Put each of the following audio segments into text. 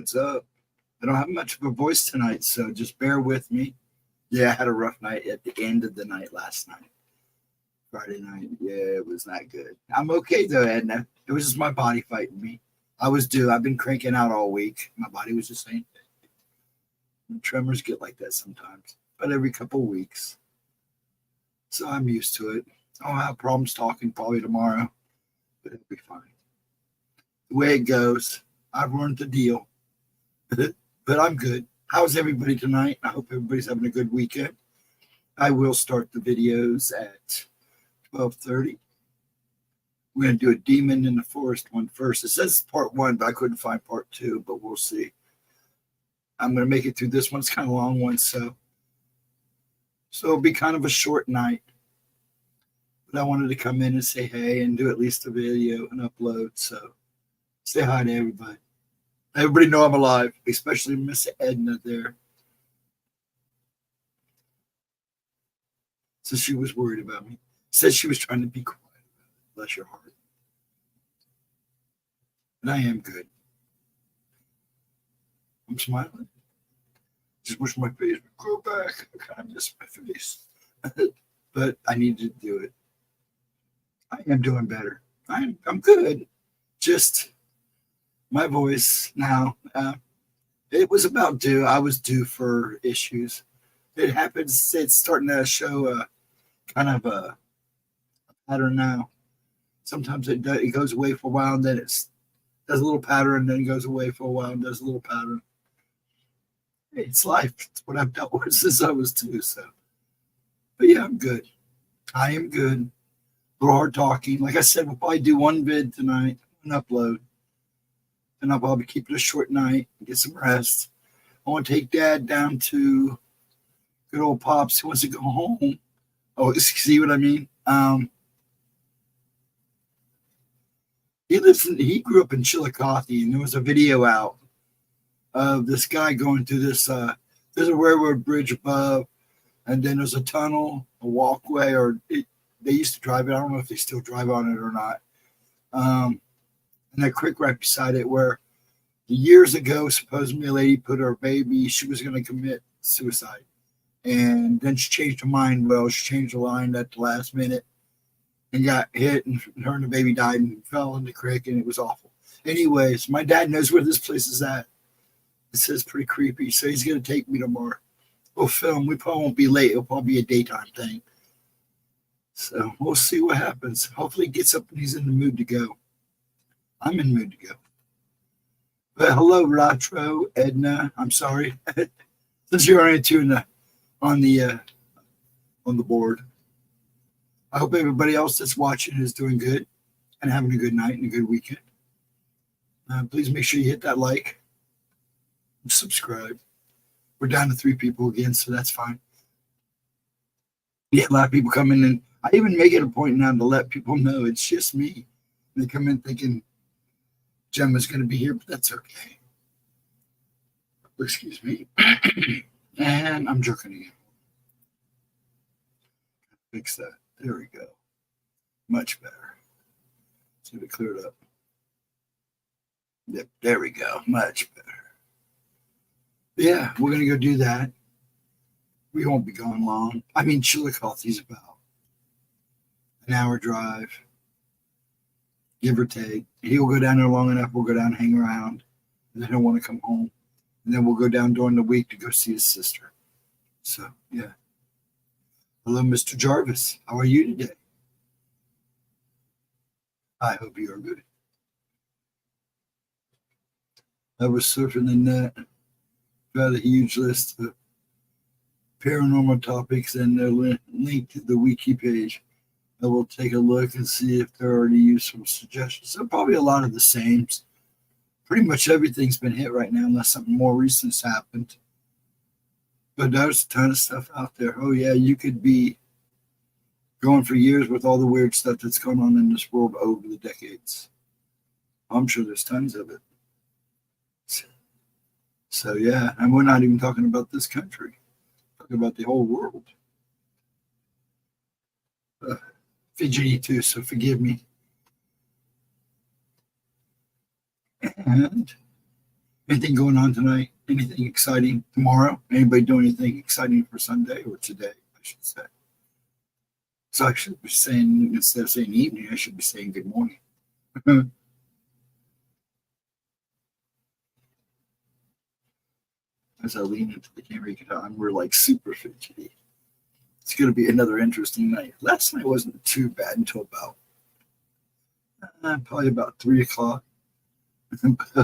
what's up? I don't have much of a voice tonight, so just bear with me. Yeah, I had a rough night at the end of the night last night. Friday night. Yeah, it was not good. I'm okay though, Edna. It was just my body fighting me. I was due. I've been cranking out all week. My body was just saying. Tremors get like that sometimes, but every couple of weeks. So I'm used to it. I'll have problems talking probably tomorrow, but it'll be fine. The way it goes, I've learned the deal, but I'm good. How's everybody tonight? I hope everybody's having a good weekend. I will start the videos at 12:30. We're going to do a demon in the forest one first. It says part 1, but I couldn't find part 2, but we'll see. I'm going to make it through this one. It's kind of a long one, so it'll be kind of a short night. But I wanted to come in and say hey and do at least a video and upload. So say hi to everybody. Everybody know I'm alive, especially Miss Edna there. So she was worried about me. Said she was trying to be quiet. Bless your heart. And I am good. I'm smiling. Just wish my face would grow back. I kind of miss my face. But I need to do it. I am doing better. I'm good. Just my voice now. It was about due. I was due for issues. It happens. It's starting to show kind of a pattern now. Sometimes it goes away for a while, and then it does a little pattern, and then it goes away for a while and does a little pattern. It's life. It's what I've dealt with since I was 2. So, but yeah, I'm good. I am good. A little hard talking. Like I said, we'll probably do one vid tonight, an upload, and I'll probably keep it a short night, get some rest. I want to take Dad down to good old Pops. He wants to go home. Oh, see what I mean? He grew up in Chillicothe, and there was a video out of this guy going through this. There's a railroad bridge above, and then there's a tunnel, a walkway, they used to drive it. I don't know if they still drive on it or not. And that creek right beside it, where years ago, supposedly a lady put her baby. She was going to commit suicide, and then she changed her mind. Well, she changed her mind at the last minute and got hit, and her and the baby died and fell in the creek, and it was awful. Anyways, my dad knows where this place is at. It says pretty creepy, so he's going to take me tomorrow. We'll film. We probably won't be late. It'll probably be a daytime thing. So we'll see what happens. Hopefully he gets up and he's in the mood to go. I'm in the mood to go. But hello, Ratro, Edna. I'm sorry. Since you're only 2 on the board. I hope everybody else that's watching is doing good and having a good night and a good weekend. Please make sure you hit that like and subscribe. We're down to 3 people again, so that's fine. Yeah, a lot of people come in, and I even make it a point now to let people know it's just me. They come in thinking Gemma's going to be here, but that's okay. Excuse me. And I'm jerking again. Fix that. There we go. Much better. See if it cleared up. Yep, there we go. Much better. Yeah, we're going to go do that. We won't be going long. I mean, Chillicothe's about an hour drive, give or take. He'll go down there long enough. We'll go down and hang around. And then he'll want to come home. And then we'll go down during the week to go see his sister. So, yeah. Hello, Mr. Jarvis. How are you today? I hope you are good. I was surfing the net. Got a huge list of paranormal topics, and they're linked to the wiki page. I will take a look and see if there are any useful suggestions. There are probably a lot of the same. Pretty much everything's been hit right now, unless something more recent's happened. But there's a ton of stuff out there. Oh, yeah, you could be going for years with all the weird stuff that's going on in this world over the decades. I'm sure there's tons of it. So, yeah, and we're not even talking about this country. We're talking about the whole world. Fidgety too, so forgive me. And Anything going on tonight? Anything exciting tomorrow? Anybody doing anything exciting for Sunday or today, I should say? So I should be saying, instead of saying evening, I should be saying good morning. As I lean into the camera, we're like super fidgety. It's going to be another interesting night. Last night wasn't too bad until about probably about 3 o'clock.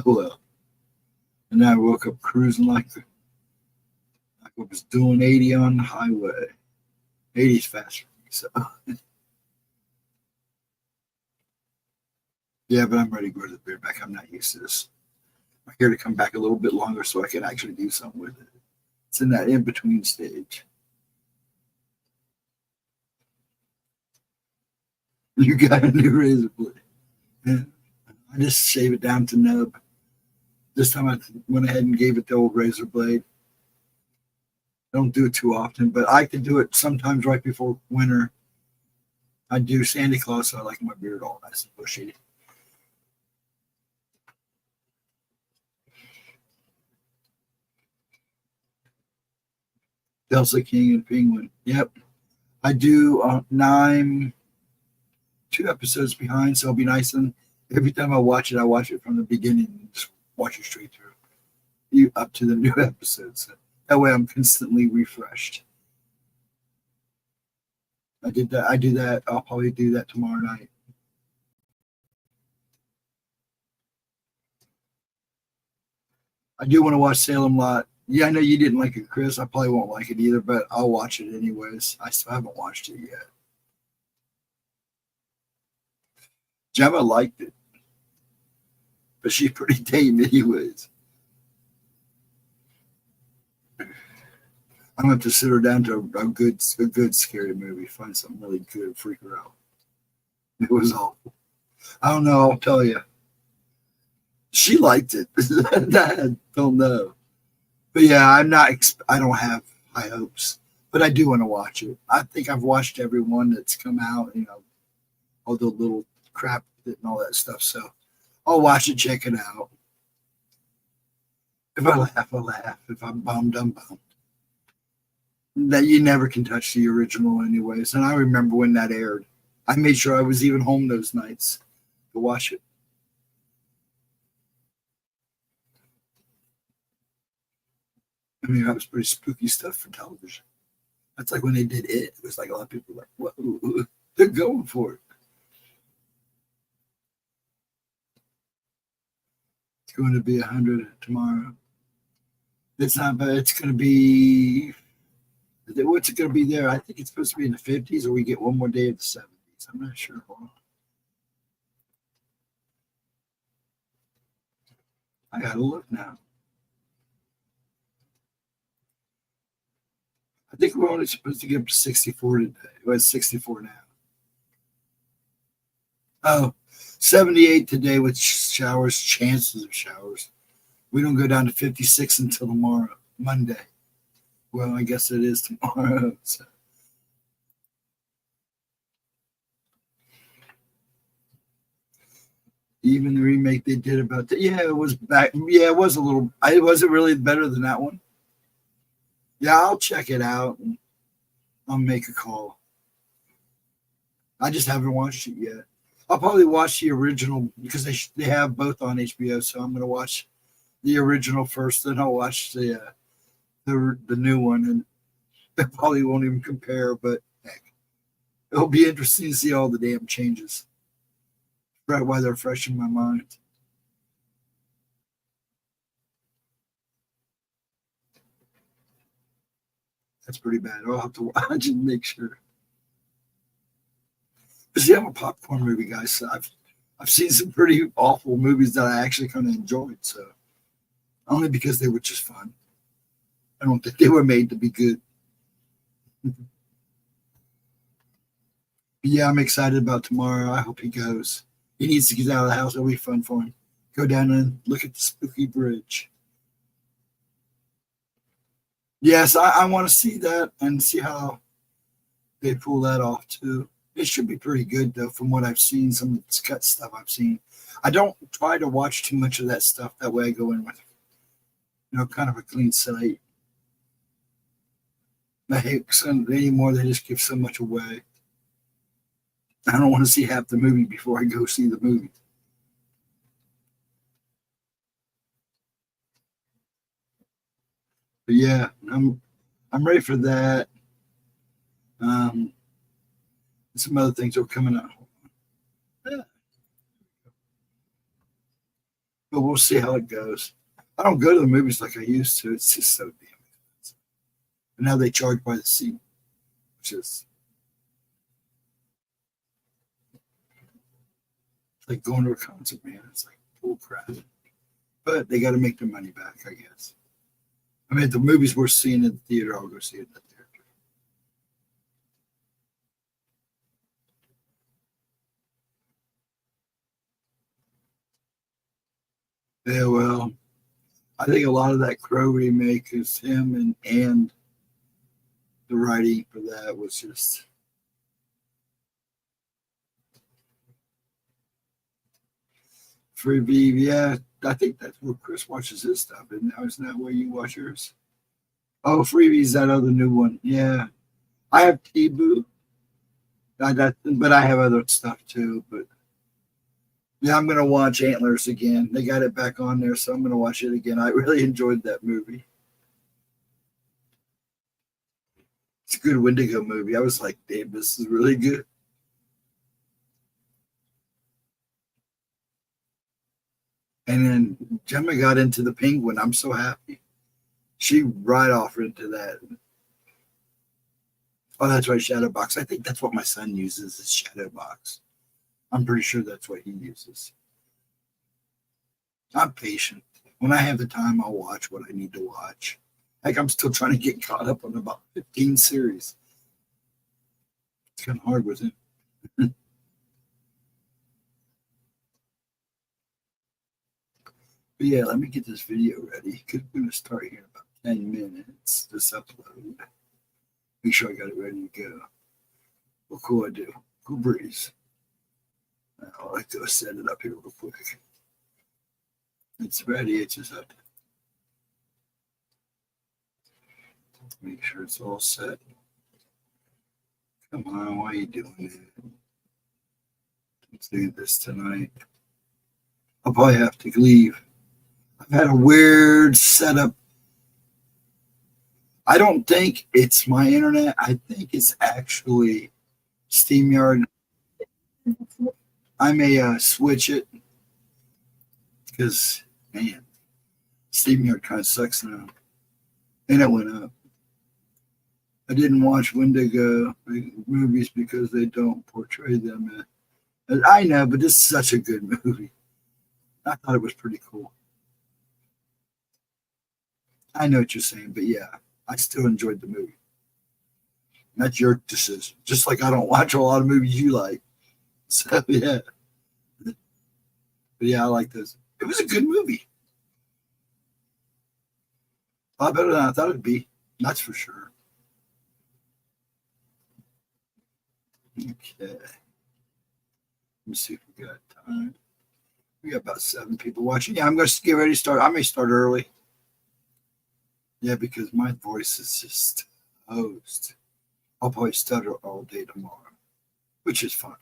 Well, and then I woke up cruising like I was doing 80 on the highway. 80 is fast for me, so yeah. But I'm ready to go to the paperback. I'm not used to this. I'm here to come back a little bit longer so I can actually do something with it. It's in that in between stage. You got a new razor blade. Yeah. I just shave it down to nub. This time I went ahead and gave it the old razor blade. I don't do it too often, but I can do it sometimes right before winter. I do Santa Claus, so I like my beard all nice and bushy. Delta King and Penguin. Yep. I do 2 episodes behind, so it'll be nice. And every time I watch it from the beginning and just watch it straight through. You up to the new episodes. That way I'm constantly refreshed. I do that. I'll probably do that tomorrow night. I do want to watch Salem Lot. Yeah, I know you didn't like it, Chris. I probably won't like it either, but I'll watch it anyways. I still haven't watched it yet. Gemma liked it, but she's pretty tame anyways. I'm going to sit her down to a good scary movie, find something really good, freak her out. It was awful. I don't know. I'll tell you. She liked it. I don't know. But yeah, I don't have high hopes, but I do want to watch it. I think I've watched every one that's come out, all the little crap and all that stuff. So I'll watch it, check it out. If I laugh, I'll laugh. If I'm bummed, I'm bummed. That you never can touch the original anyways. And I remember when that aired. I made sure I was even home those nights to watch it. I mean, that was pretty spooky stuff for television. That's like when they did it. It was like a lot of people were like, whoa, they're going for it. It's going to be 100 tomorrow. It's not bad. It's going to be, what's it going to be there? I think it's supposed to be in the 50s, or we get one more day of the 70s. I'm not sure. Hold on. I got to look now. I think we're only supposed to get up to 64 today. Well, it's 64 now. Oh, 78 today with showers, chances of showers. We don't go down to 56 until tomorrow, Monday. Well, I guess it is tomorrow. So. Even the remake they did about that. Yeah, it was back. Yeah, it was a little. Was it really better than that one? Yeah, I'll check it out and I'll make a call. I just haven't watched it yet. I'll probably watch the original because they have both on HBO. So I'm going to watch the original first, then I'll watch the new one, and it probably won't even compare. But heck, it'll be interesting to see all the damn changes. Right, why they're fresh in my mind. That's pretty bad. I'll have to watch and make sure. But see, I'm a popcorn movie guy, so I've seen some pretty awful movies that I actually kind of enjoyed. So only because they were just fun. I don't think they were made to be good. Yeah, I'm excited about tomorrow. I hope he goes. He needs to get out of the house. It'll be fun for him. Go down and look at the spooky bridge. Yes, I want to see that and see how they pull that off too. It should be pretty good though, from what I've seen. Some cut stuff I've seen. I don't try to watch too much of that stuff. That way, I go in with kind of a clean slate. I hate some anymore. They just give so much away. I don't want to see half the movie before I go see the movie. But yeah, I'm ready for that. Some other things are coming out. Yeah. But we'll see how it goes. I don't go to the movies like I used to. It's just so damn expensive. And now they charge by the seat, which is like going to a concert, man. It's like bull crap. But they got to make their money back, I guess. I mean, if the movies we're seeing in the theater, I'll go see it in the theater. Yeah, well, I think a lot of that Crow remake is him and the writing for that was just Freebie. Yeah, I think that's where Chris watches his stuff. Isn't that where you watch yours? Oh, Freebie's that other new one. Yeah, I have T-Boo. But I have other stuff too. But yeah, I'm gonna watch Antlers again. They got it back on there, so I'm gonna watch it again. I really enjoyed that movie. It's a good Wendigo movie. I was like, damn, this is really good. And then Gemma got into the Penguin. I'm so happy. She right off into that. Oh, that's right, Shadowbox. I think that's what my son uses is Shadowbox. I'm pretty sure that's what he uses. I'm patient. When I have the time, I'll watch what I need to watch. Like I'm still trying to get caught up on about 15 series. It's kind of hard with it. But yeah, let me get this video ready because we're going to start here in about 10 minutes. This upload. Make sure I got it ready to go. What cool I do? Cool breeze. I'll like to set it up here real quick. It's ready. It's just up. Make sure it's all set. Come on, why are you doing that? Let's do this tonight. I'll probably have to leave. I've had a weird setup. I don't think it's my internet. I think it's actually StreamYard. I may switch it because, man, StreamYard kind of sucks now. And it went up. I didn't watch Wendigo movies because they don't portray them. I know, but this is such a good movie. I thought it was pretty cool. I know what you're saying, but yeah, I still enjoyed the movie. That's your decision. Just like I don't watch a lot of movies you like. So yeah. But yeah, I like this. It was a good movie. A lot better than I thought it'd be. That's for sure. Okay. Let me see if we got time. We got about 7 people watching. Yeah, I'm going to get ready to start. I may start early. Yeah, because my voice is just hosed. I'll probably stutter all day tomorrow, which is fine.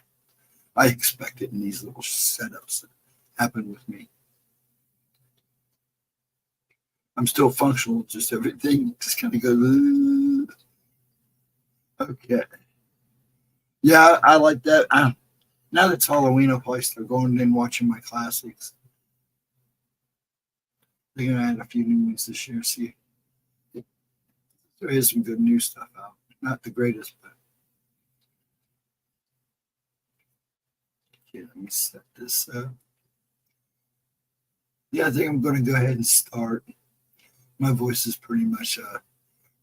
I expect it in these little setups that happen with me. I'm still functional, just everything just kind of goes. Okay. Yeah, I like that. Now that it's Halloween, I'll probably start going and watching my classics. They're going to add a few new ones this year. See, there is some good new stuff out. Not the greatest, but. Okay, let me set this up. Yeah, I think I'm going to go ahead and start. My voice is pretty much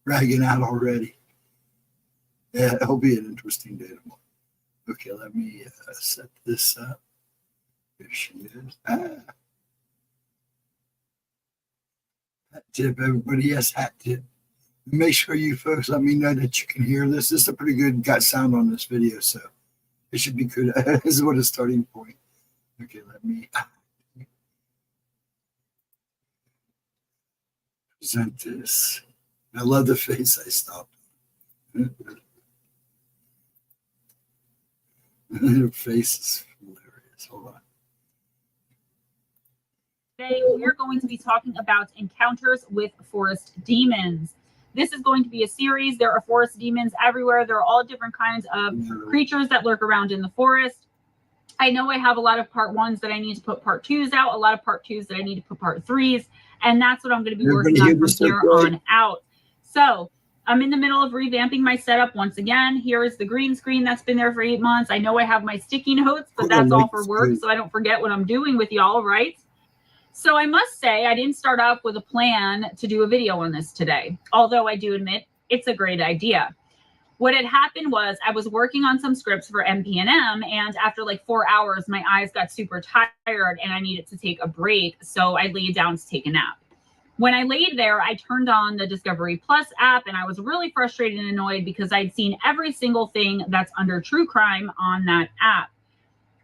ragging out already. Yeah, it'll be an interesting day tomorrow. Okay, let me set this up. There she is. Hat tip, everybody. Yes, hat tip. Make sure you folks let me know that you can hear this. This is a pretty good got sound on this video, so it should be good. This is what a starting point. Okay, let me. present this. I love the face I stopped. Her face is hilarious. Hold on. Today, we're going to be talking about encounters with forest demons. This is going to be a series. There are forest demons everywhere. There are all different kinds of creatures that lurk around in the forest. I know I have a lot of part ones that I need to put part twos out, a lot of part twos that I need to put part threes, and that's what I'm going to be working on from here on out. So I'm in the middle of revamping my setup once again. Here is the green screen that's been there for 8 months. I know I have my sticky notes, but that's all for work, so I don't forget what I'm doing with y'all, right? So I must say I didn't start off with a plan to do a video on this today, although I do admit it's a great idea. What had happened was I was working on some scripts for MP&M, and after like 4 hours, my eyes got super tired and I needed to take a break. So I laid down to take a nap. When I laid there, I turned on the Discovery Plus app, and I was really frustrated and annoyed because I'd seen every single thing that's under true crime on that app.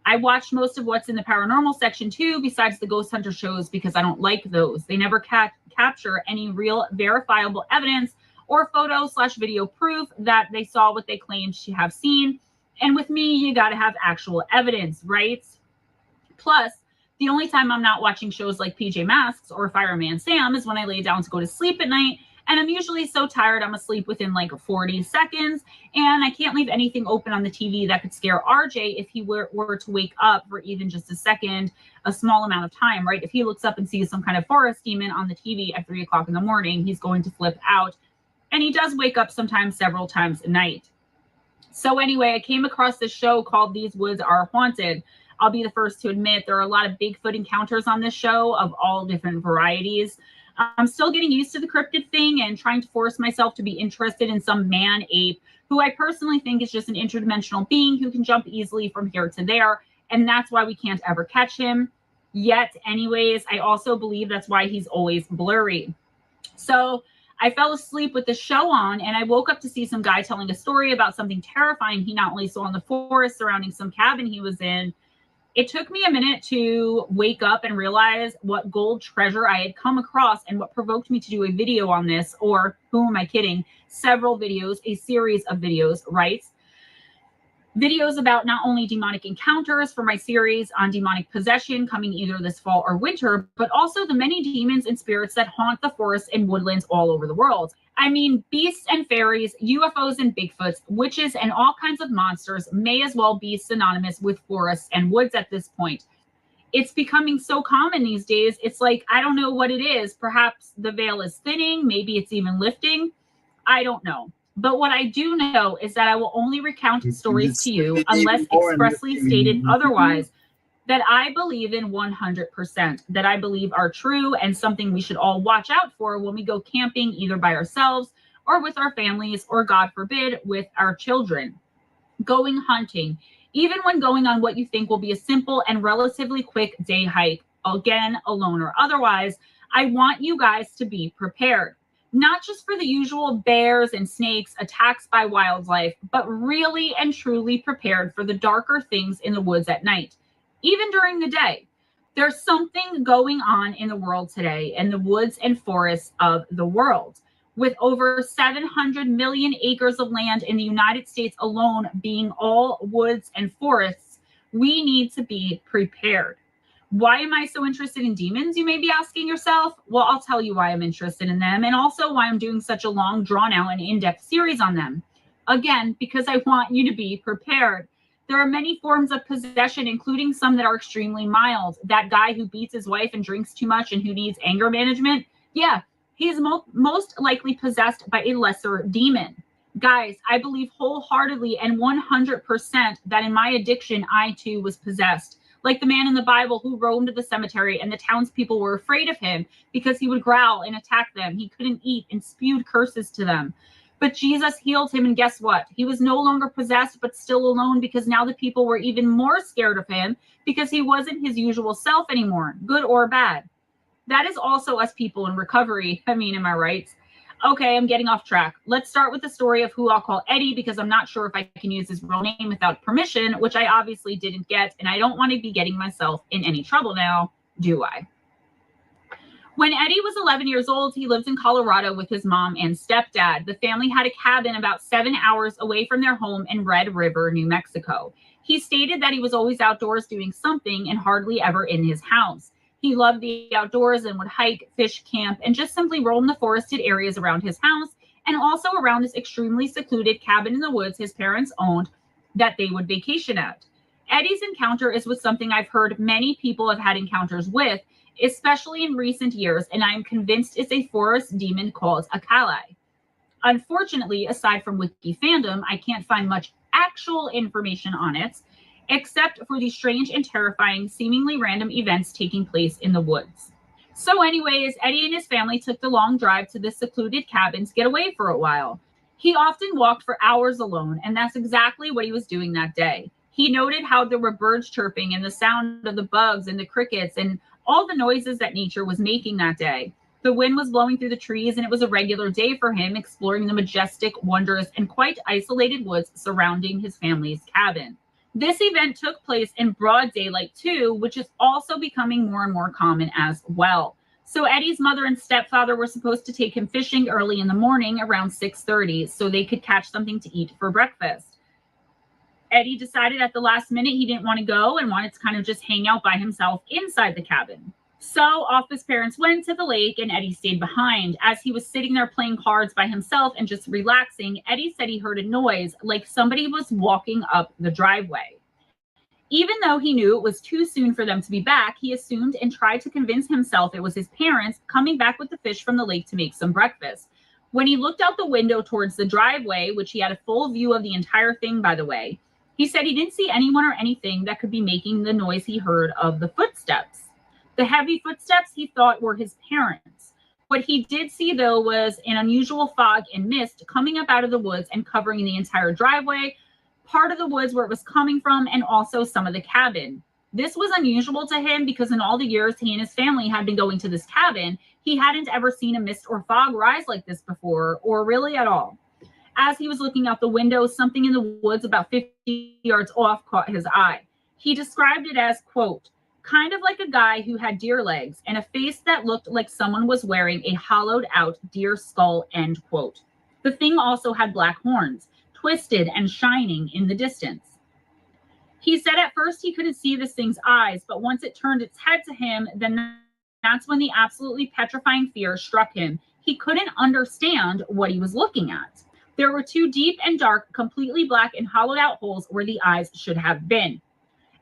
I watched most of what's in the paranormal section too, besides the ghost hunter shows, because I don't like those. They never capture any real verifiable evidence or photo/video proof that they saw what they claimed to have seen. And with me, you got to have actual evidence, right? Plus, the only time I'm not watching shows like PJ Masks or Fireman Sam is when I lay down to go to sleep at night. And I'm usually so tired, I'm asleep within like 40 seconds. And I can't leave anything open on the TV that could scare RJ if he were to wake up for even just a second, a small amount of time, right? If he looks up and sees some kind of forest demon on the TV at 3 o'clock in the morning, he's going to flip out. And he does wake up sometimes several times a night. So anyway, I came across this show called These Woods Are Haunted. I'll be the first to admit there are a lot of Bigfoot encounters on this show of all different varieties. I'm still getting used to the cryptid thing and trying to force myself to be interested in some man-ape who I personally think is just an interdimensional being who can jump easily from here to there. And that's why we can't ever catch him. Yet, anyways, I also believe that's why he's always blurry. So I fell asleep with the show on, and I woke up to see some guy telling a story about something terrifying he not only saw in the forest surrounding some cabin he was in. It took me a minute to wake up and realize what gold treasure I had come across and what provoked me to do a video on this, or who am I kidding? Several videos, a series of videos, right? Videos about not only demonic encounters for my series on demonic possession coming either this fall or winter, but also the many demons and spirits that haunt the forests and woodlands all over the world. I mean, beasts and fairies, UFOs and Bigfoots, witches, and all kinds of monsters may as well be synonymous with forests and woods at this point. It's becoming so common these days. It's like, I don't know what it is. Perhaps the veil is thinning. Maybe it's even lifting. I don't know. But what I do know is that I will only recount stories to you unless expressly stated otherwise that I believe in 100%, that I believe are true and something we should all watch out for when we go camping, either by ourselves or with our families, or God forbid, with our children. Going hunting, even when going on what you think will be a simple and relatively quick day hike, again, alone or otherwise, I want you guys to be prepared. Not just for the usual bears and snakes, attacks by wildlife, but really and truly prepared for the darker things in the woods at night, even during the day. There's something going on in the world today, in the woods and forests of the world. With over 700 million acres of land in the United States alone being all woods and forests, we need to be prepared. Why am I so interested in demons, you may be asking yourself? Well, I'll tell you why I'm interested in them, and also why I'm doing such a long, drawn-out, and in-depth series on them. Again, because I want you to be prepared. There are many forms of possession, including some that are extremely mild. That guy who beats his wife and drinks too much and who needs anger management, yeah, he's most likely possessed by a lesser demon. Guys, I believe wholeheartedly and 100% that in my addiction, I too was possessed. Like the man in the Bible who roamed the cemetery and the townspeople were afraid of him because he would growl and attack them. He couldn't eat and spewed curses to them. But Jesus healed him, and guess what? He was no longer possessed, but still alone, because now the people were even more scared of him because he wasn't his usual self anymore, good or bad. That is also us people in recovery. I mean, am I right? Okay, I'm getting off track. Let's start with the story of who I'll call Eddie, because I'm not sure if I can use his real name without permission, which I obviously didn't get, and I don't want to be getting myself in any trouble now, do I? When Eddie was 11 years old, he lived in Colorado with his mom and stepdad. The family had a cabin about 7 hours away from their home in Red River, New Mexico. He stated that he was always outdoors doing something and hardly ever in his house. He loved the outdoors and would hike, fish, camp, and just simply roam the forested areas around his house and also around this extremely secluded cabin in the woods his parents owned that they would vacation at. Eddie's encounter is with something I've heard many people have had encounters with, especially in recent years, and I am convinced it's a forest demon called a Kali. Unfortunately, aside from wiki fandom, I can't find much actual information on it, except for the strange and terrifying, seemingly random events taking place in the woods. So anyways, Eddie and his family took the long drive to this secluded cabin to get away for a while. He often walked for hours alone, and that's exactly what he was doing that day. He noted how there were birds chirping and the sound of the bugs and the crickets and all the noises that nature was making that day. The wind was blowing through the trees, and it was a regular day for him exploring the majestic, wondrous, and quite isolated woods surrounding his family's cabin. This event took place in broad daylight too, which is also becoming more and more common as well. So Eddie's mother and stepfather were supposed to take him fishing early in the morning around 6:30 so they could catch something to eat for breakfast. Eddie decided at the last minute he didn't want to go and wanted to kind of just hang out by himself inside the cabin. So off his parents went to the lake and Eddie stayed behind. As he was sitting there playing cards by himself and just relaxing, Eddie said he heard a noise like somebody was walking up the driveway. Even though he knew it was too soon for them to be back, he assumed and tried to convince himself it was his parents coming back with the fish from the lake to make some breakfast. When he looked out the window towards the driveway, which he had a full view of the entire thing, by the way, he said he didn't see anyone or anything that could be making the noise he heard of the footsteps. The heavy footsteps he thought were his parents. What he did see, though, was an unusual fog and mist coming up out of the woods and covering the entire driveway, part of the woods where it was coming from, and also some of the cabin. This was unusual to him because in all the years he and his family had been going to this cabin, he hadn't ever seen a mist or fog rise like this before, or really at all. As he was looking out the window, something in the woods about 50 yards off caught his eye. He described it as, quote, kind of like a guy who had deer legs and a face that looked like someone was wearing a hollowed out deer skull, end quote. The thing also had black horns, twisted and shining in the distance. He said at first he couldn't see this thing's eyes, but once it turned its head to him, then that's when the absolutely petrifying fear struck him. He couldn't understand what he was looking at. There were two deep and dark, completely black and hollowed out holes where the eyes should have been.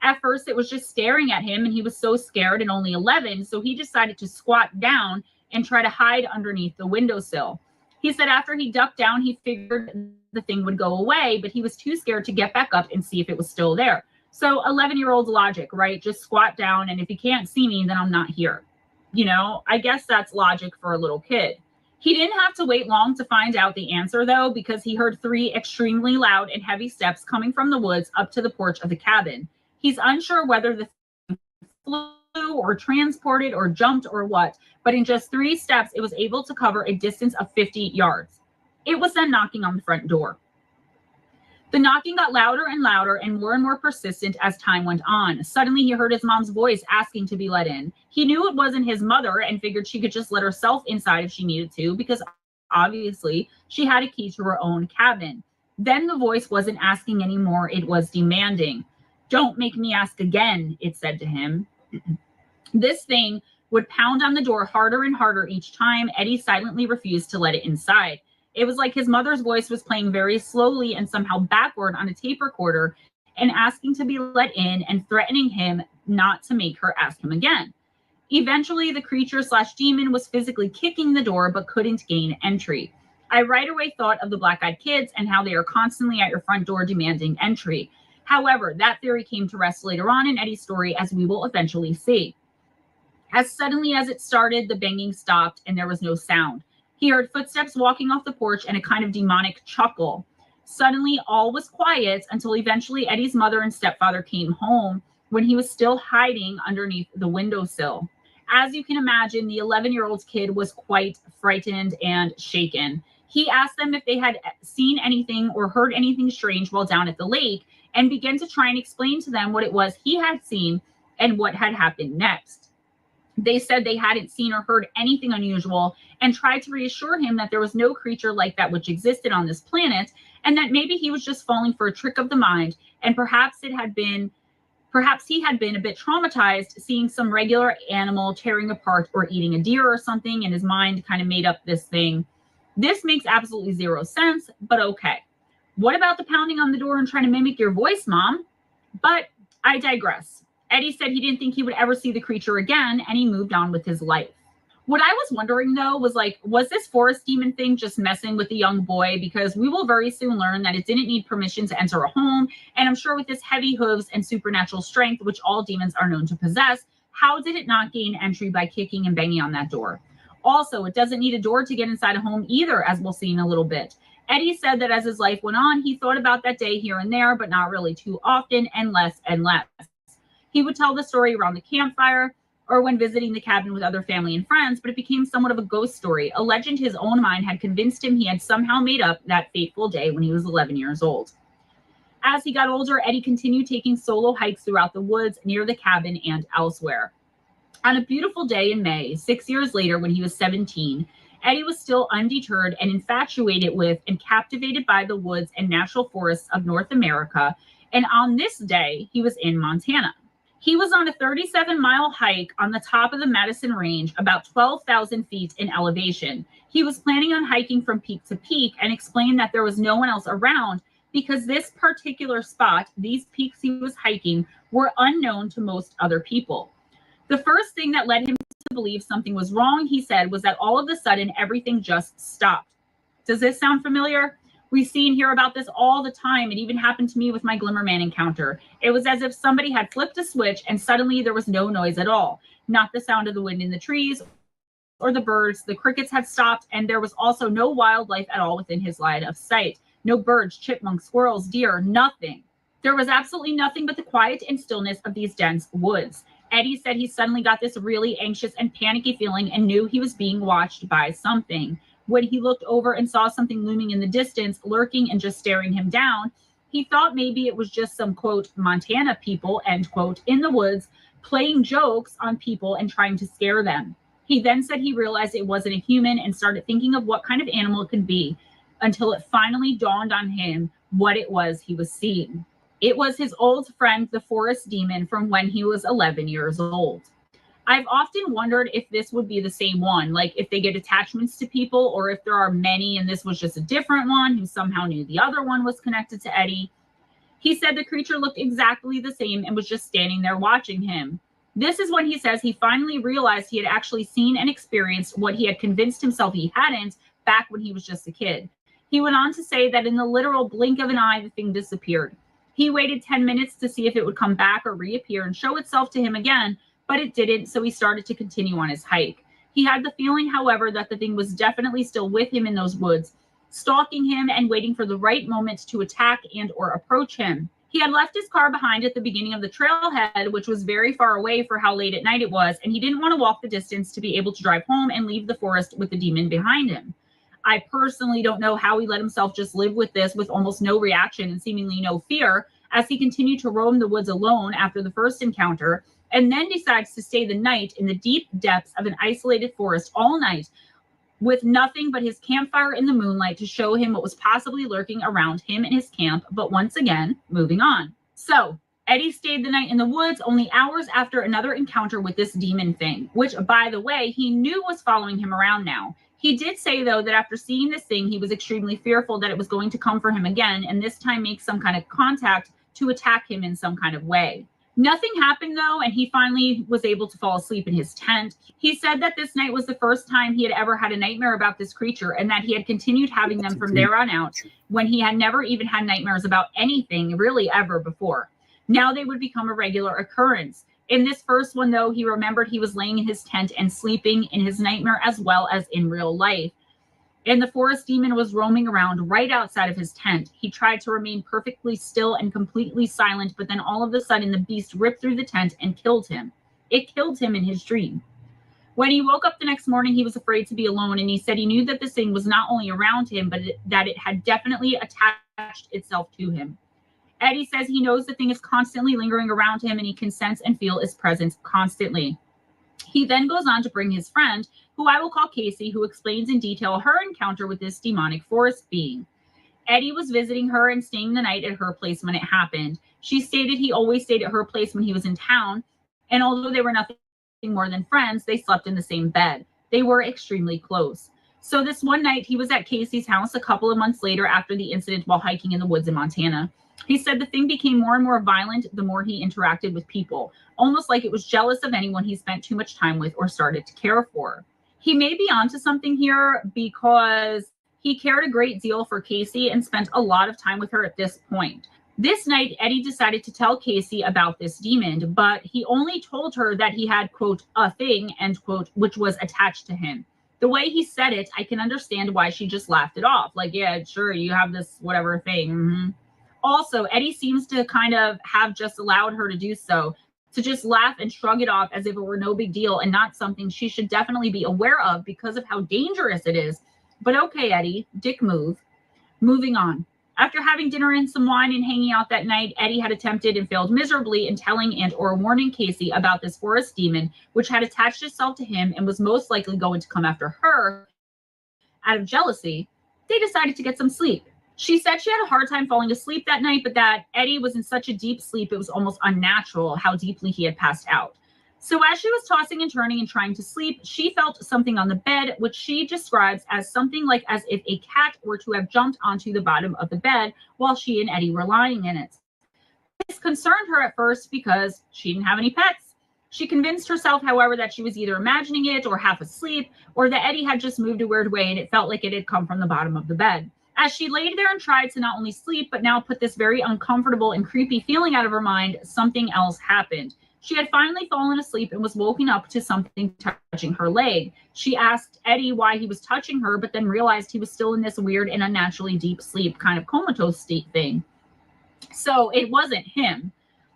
At first, it was just staring at him, and he was so scared and only 11, so he decided to squat down and try to hide underneath the windowsill. He said after he ducked down, he figured the thing would go away, but he was too scared to get back up and see if it was still there. So 11-year-old logic, right? Just squat down, and if you can't see me, then I'm not here. You know, I guess that's logic for a little kid. He didn't have to wait long to find out the answer, though, because he heard 3 extremely loud and heavy steps coming from the woods up to the porch of the cabin. He's unsure whether the thing flew or transported or jumped or what, but in just 3 steps, it was able to cover a distance of 50 yards. It was then knocking on the front door. The knocking got louder and louder and more persistent as time went on. Suddenly, he heard his mom's voice asking to be let in. He knew it wasn't his mother and figured she could just let herself inside if she needed to, because obviously she had a key to her own cabin. Then the voice wasn't asking anymore, it was demanding. Don't make me ask again, it said to him. This thing would pound on the door harder and harder each time. Eddie silently refused to let it inside. It was like his mother's voice was playing very slowly and somehow backward on a tape recorder and asking to be let in and threatening him not to make her ask him again. Eventually, the creature/demon was physically kicking the door but couldn't gain entry. I right away thought of the black-eyed kids and how they are constantly at your front door demanding entry. However, that theory came to rest later on in Eddie's story, as we will eventually see. As suddenly as it started, the banging stopped and there was no sound. He heard footsteps walking off the porch and a kind of demonic chuckle. Suddenly, all was quiet until eventually Eddie's mother and stepfather came home when he was still hiding underneath the windowsill. As you can imagine, the 11-year-old kid was quite frightened and shaken. He asked them if they had seen anything or heard anything strange while down at the lake and began to try and explain to them what it was he had seen and what had happened next. They said they hadn't seen or heard anything unusual and tried to reassure him that there was no creature like that which existed on this planet, and that maybe he was just falling for a trick of the mind, and perhaps he had been a bit traumatized seeing some regular animal tearing apart or eating a deer or something, and his mind kind of made up this thing. This makes absolutely zero sense, but okay. What about the pounding on the door and trying to mimic your voice, Mom? But I digress. Eddie said he didn't think he would ever see the creature again, and he moved on with his life. What I was wondering, though, was like, was this forest demon thing just messing with the young boy? Because we will very soon learn that it didn't need permission to enter a home. And I'm sure with its heavy hooves and supernatural strength, which all demons are known to possess, how did it not gain entry by kicking and banging on that door? Also, it doesn't need a door to get inside a home either, as we'll see in a little bit. Eddie said that as his life went on, he thought about that day here and there, but not really too often, and less and less. He would tell the story around the campfire or when visiting the cabin with other family and friends, but it became somewhat of a ghost story, a legend his own mind had convinced him he had somehow made up that fateful day when he was 11 years old. As he got older, Eddie continued taking solo hikes throughout the woods near the cabin and elsewhere. On a beautiful day in May, 6 years later, when he was 17, Eddie was still undeterred and infatuated with and captivated by the woods and natural forests of North America. And on this day, he was in Montana. He was on a 37-mile hike on the top of the Madison Range, about 12,000 feet in elevation. He was planning on hiking from peak to peak and explained that there was no one else around because this particular spot, these peaks he was hiking, were unknown to most other people. The first thing that led him to believe something was wrong, he said, was that all of a sudden everything just stopped. Does this sound familiar? We see and hear about this all the time. It even happened to me with my Glimmerman encounter. It was as if somebody had flipped a switch and suddenly there was no noise at all. Not the sound of the wind in the trees or the birds. The crickets had stopped, and there was also no wildlife at all within his line of sight. No birds, chipmunks, squirrels, deer, nothing. There was absolutely nothing but the quiet and stillness of these dense woods. Eddie said he suddenly got this really anxious and panicky feeling and knew he was being watched by something. When he looked over and saw something looming in the distance, lurking and just staring him down, he thought maybe it was just some, quote, Montana people, end quote, in the woods, playing jokes on people and trying to scare them. He then said he realized it wasn't a human and started thinking of what kind of animal it could be, until it finally dawned on him what it was he was seeing. It was his old friend, the forest demon, from when he was 11 years old. I've often wondered if this would be the same one, like if they get attachments to people or if there are many and this was just a different one who somehow knew the other one was connected to Eddie. He said the creature looked exactly the same and was just standing there watching him. This is when he says he finally realized he had actually seen and experienced what he had convinced himself he hadn't back when he was just a kid. He went on to say that in the literal blink of an eye, the thing disappeared. He waited 10 minutes to see if it would come back or reappear and show itself to him again, but it didn't, so he started to continue on his hike. He had the feeling, however, that the thing was definitely still with him in those woods, stalking him and waiting for the right moment to attack and or approach him. He had left his car behind at the beginning of the trailhead, which was very far away for how late at night it was, and he didn't want to walk the distance to be able to drive home and leave the forest with the demon behind him. I personally don't know how he let himself just live with this with almost no reaction and seemingly no fear as he continued to roam the woods alone after the first encounter, and then decides to stay the night in the deep depths of an isolated forest all night with nothing but his campfire in the moonlight to show him what was possibly lurking around him and his camp, but once again, moving on. So, Eddie stayed the night in the woods only hours after another encounter with this demon thing, which, by the way, he knew was following him around now. He did say, though, that after seeing this thing, he was extremely fearful that it was going to come for him again, and this time make some kind of contact to attack him in some kind of way. Nothing happened, though, and he finally was able to fall asleep in his tent. He said that this night was the first time he had ever had a nightmare about this creature, and that he had continued having them from there on out, when he had never even had nightmares about anything really ever before. Now they would become a regular occurrence. In this first one, though, he remembered he was laying in his tent and sleeping in his nightmare as well as in real life. And the forest demon was roaming around right outside of his tent. He tried to remain perfectly still and completely silent, but then all of a sudden the beast ripped through the tent and killed him. It killed him in his dream. When he woke up the next morning, he was afraid to be alone, and he said he knew that this thing was not only around him, but that it had definitely attached itself to him. Eddie says he knows the thing is constantly lingering around him, and he can sense and feel its presence constantly. He then goes on to bring his friend, who I will call Casey, who explains in detail her encounter with this demonic forest being. Eddie was visiting her and staying the night at her place when it happened. She stated he always stayed at her place when he was in town, and although they were nothing more than friends, they slept in the same bed. They were extremely close. So this one night, he was at Casey's house a couple of months later after the incident while hiking in the woods in Montana. He said the thing became more and more violent the more he interacted with people, almost like it was jealous of anyone he spent too much time with or started to care for. He may be onto something here because he cared a great deal for Casey and spent a lot of time with her at this point. This night, Eddie decided to tell Casey about this demon, but he only told her that he had, quote, a thing, end quote, which was attached to him. The way he said it, I can understand why she just laughed it off. Like, yeah, sure, you have this whatever thing. Mm-hmm. Also, Eddie seems to kind of have just allowed her to do so, to just laugh and shrug it off as if it were no big deal and not something she should definitely be aware of because of how dangerous it is. But okay, Eddie, dick move. Moving on. After having dinner and some wine and hanging out that night, Eddie had attempted and failed miserably in telling and or warning Casey about this forest demon, which had attached itself to him and was most likely going to come after her. Out of jealousy, they decided to get some sleep. She said she had a hard time falling asleep that night, but that Eddie was in such a deep sleep, it was almost unnatural how deeply he had passed out. So as she was tossing and turning and trying to sleep, she felt something on the bed, which she describes as something like as if a cat were to have jumped onto the bottom of the bed while she and Eddie were lying in it. This concerned her at first because she didn't have any pets. She convinced herself, however, that she was either imagining it or half asleep, or that Eddie had just moved a weird way and it felt like it had come from the bottom of the bed. As she laid there and tried to not only sleep, but now put this very uncomfortable and creepy feeling out of her mind, something else happened. She had finally fallen asleep and was woken up to something touching her leg. She asked Eddie why he was touching her, but then realized he was still in this weird and unnaturally deep sleep, kind of comatose state thing. So it wasn't him.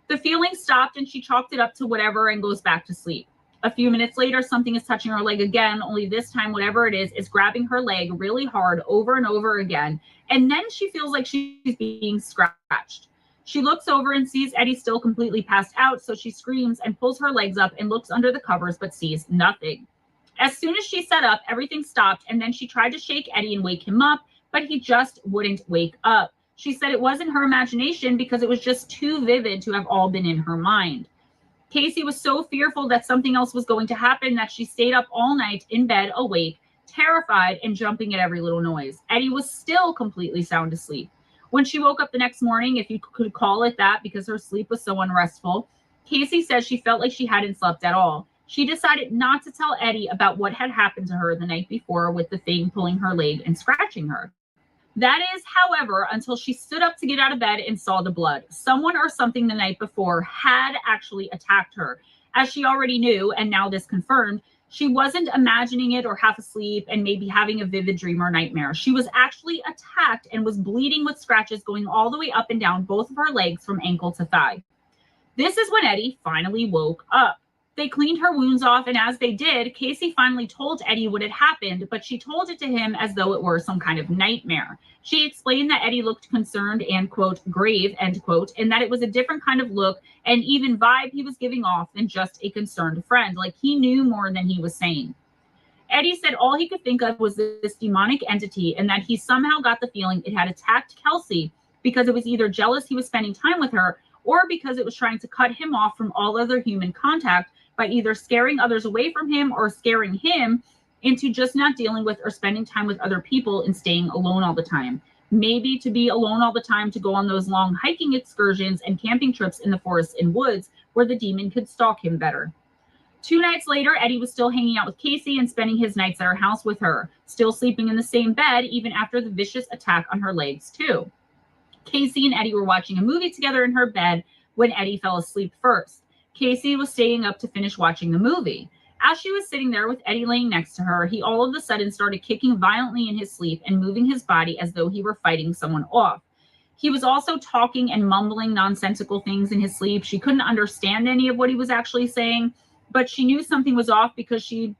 The feeling stopped and she chalked it up to whatever and goes back to sleep. A few minutes later, something is touching her leg again, only this time, whatever it is grabbing her leg really hard over and over again. And then she feels like she's being scratched. She looks over and sees Eddie still completely passed out, so she screams and pulls her legs up and looks under the covers, but sees nothing. As soon as she sat up, everything stopped, and then she tried to shake Eddie and wake him up, but he just wouldn't wake up. She said it wasn't her imagination because it was just too vivid to have all been in her mind. Casey was so fearful that something else was going to happen that she stayed up all night in bed, awake, terrified, and jumping at every little noise. Eddie was still completely sound asleep. When she woke up the next morning, if you could call it that, because her sleep was so unrestful, Casey says she felt like she hadn't slept at all. She decided not to tell Eddie about what had happened to her the night before with the thing pulling her leg and scratching her. That is, however, until she stood up to get out of bed and saw the blood. Someone or something the night before had actually attacked her. As she already knew, and now this confirmed, she wasn't imagining it or half asleep and maybe having a vivid dream or nightmare. She was actually attacked and was bleeding with scratches going all the way up and down both of her legs from ankle to thigh. This is when Eddie finally woke up. They cleaned her wounds off, and as they did, Casey finally told Eddie what had happened, but she told it to him as though it were some kind of nightmare. She explained that Eddie looked concerned and, quote, grave, end quote, and that it was a different kind of look and even vibe he was giving off than just a concerned friend, like he knew more than he was saying. Eddie said all he could think of was this demonic entity and that he somehow got the feeling it had attacked Kelsey because it was either jealous he was spending time with her or because it was trying to cut him off from all other human contact by either scaring others away from him or scaring him into just not dealing with or spending time with other people and staying alone all the time. Maybe to be alone all the time to go on those long hiking excursions and camping trips in the forests and woods where the demon could stalk him better. 2 nights later, Eddie was still hanging out with Casey and spending his nights at her house with her, still sleeping in the same bed even after the vicious attack on her legs too. Casey and Eddie were watching a movie together in her bed when Eddie fell asleep first. Casey was staying up to finish watching the movie. As she was sitting there with Eddie laying next to her, he all of a sudden started kicking violently in his sleep and moving his body as though he were fighting someone off. He was also talking and mumbling nonsensical things in his sleep. She couldn't understand any of what he was actually saying, but she knew something was off because she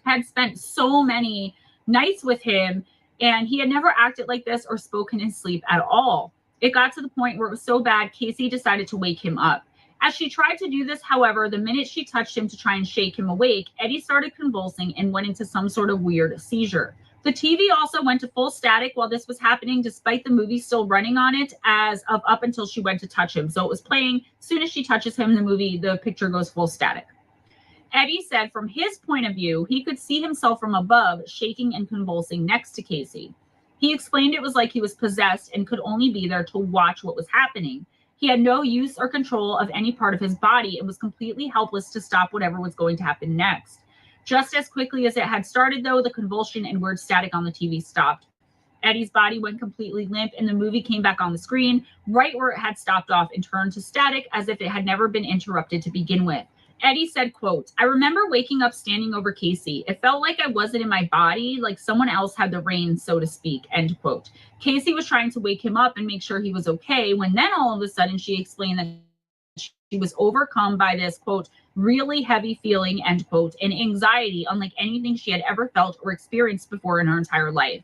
had spent so many nights with him and he had never acted like this or spoken in his sleep at all. It got to the point where it was so bad, Casey decided to wake him up. As she tried to do this, however, the minute she touched him to try and shake him awake, Eddie started convulsing and went into some sort of weird seizure. The TV also went to full static while this was happening, despite the movie still running on it as of up until she went to touch him. So it was playing. As soon as she touches him, the picture goes full static. Eddie said from his point of view, he could see himself from above shaking and convulsing next to Casey. He explained it was like he was possessed and could only be there to watch what was happening. He had no use or control of any part of his body and was completely helpless to stop whatever was going to happen next. Just as quickly as it had started, though, the convulsion and weird static on the TV stopped. Eddie's body went completely limp and the movie came back on the screen right where it had stopped off and turned to static as if it had never been interrupted to begin with. Eddie said, quote, "I remember waking up standing over Casey. It felt like I wasn't in my body, like someone else had the reins, so to speak," end quote. Casey was trying to wake him up and make sure he was okay when then all of a sudden she explained that she was overcome by this, quote, "really heavy feeling," end quote, and anxiety unlike anything she had ever felt or experienced before in her entire life.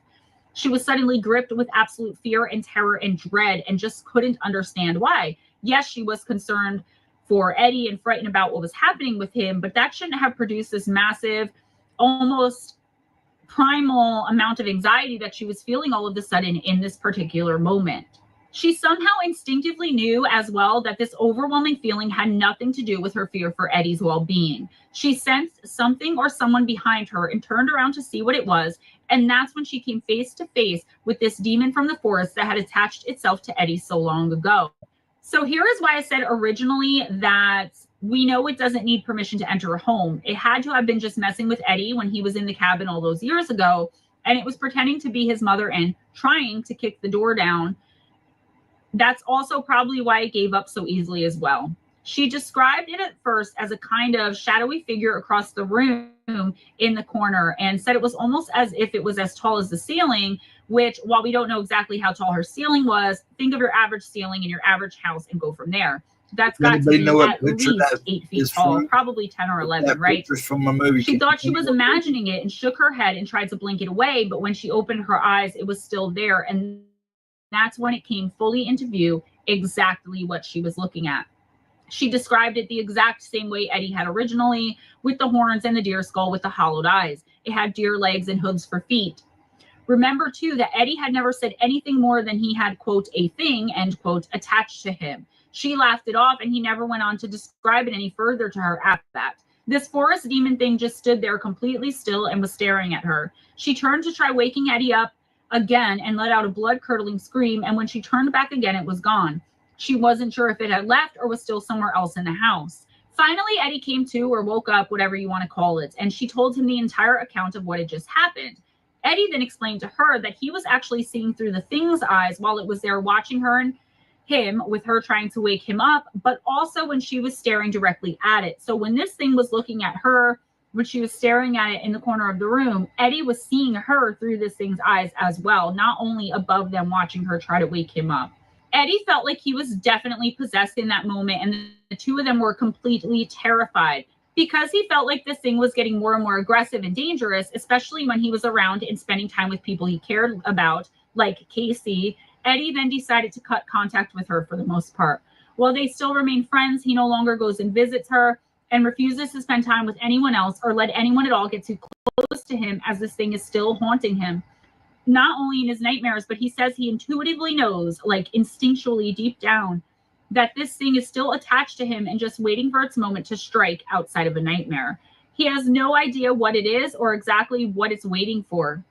She was suddenly gripped with absolute fear and terror and dread and just couldn't understand why. Yes, she was concerned for Eddie and frightened about what was happening with him, but that shouldn't have produced this massive, almost primal amount of anxiety that she was feeling all of a sudden in this particular moment. She somehow instinctively knew as well that this overwhelming feeling had nothing to do with her fear for Eddie's well-being. She sensed something or someone behind her and turned around to see what it was, and that's when she came face to face with this demon from the forest that had attached itself to Eddie so long ago. So here is why I said originally that we know it doesn't need permission to enter a home. It had to have been just messing with Eddie when he was in the cabin all those years ago, and it was pretending to be his mother and trying to kick the door down. That's also probably why it gave up so easily as well. She described it at first as a kind of shadowy figure across the room in the corner and said it was almost as if it was as tall as the ceiling, which, while we don't know exactly how tall her ceiling was, think of your average ceiling in your average house and go from there. That's got to be at least 8 feet tall, probably 10 or 11, right? From a movie. She thought she was imagining it and shook her head and tried to blink it away, but when she opened her eyes, it was still there, and that's when it came fully into view exactly what she was looking at. She described it the exact same way Eddie had originally, with the horns and the deer skull with the hollowed eyes. It had deer legs and hooves for feet. Remember, too, that Eddie had never said anything more than he had, quote, "a thing," end quote, attached to him. She laughed it off, and he never went on to describe it any further to her after that. This forest demon thing just stood there completely still and was staring at her. She turned to try waking Eddie up again and let out a blood-curdling scream, and when she turned back again, it was gone. She wasn't sure if it had left or was still somewhere else in the house. Finally, Eddie came to, or woke up, whatever you want to call it, and she told him the entire account of what had just happened. Eddie then explained to her that he was actually seeing through the thing's eyes while it was there watching her and him, with her trying to wake him up, but also when she was staring directly at it. So when this thing was looking at her, when she was staring at it in the corner of the room, Eddie was seeing her through this thing's eyes as well, not only above them watching her try to wake him up. Eddie felt like he was definitely possessed in that moment, and the two of them were completely terrified because he felt like this thing was getting more and more aggressive and dangerous, especially when he was around and spending time with people he cared about, like Casey. Eddie then decided to cut contact with her for the most part. While they still remain friends, he no longer goes and visits her and refuses to spend time with anyone else or let anyone at all get too close to him, as this thing is still haunting him. Not only in his nightmares, but he says he intuitively knows, like instinctually deep down, that this thing is still attached to him and just waiting for its moment to strike outside of a nightmare. He has no idea what it is or exactly what it's waiting for.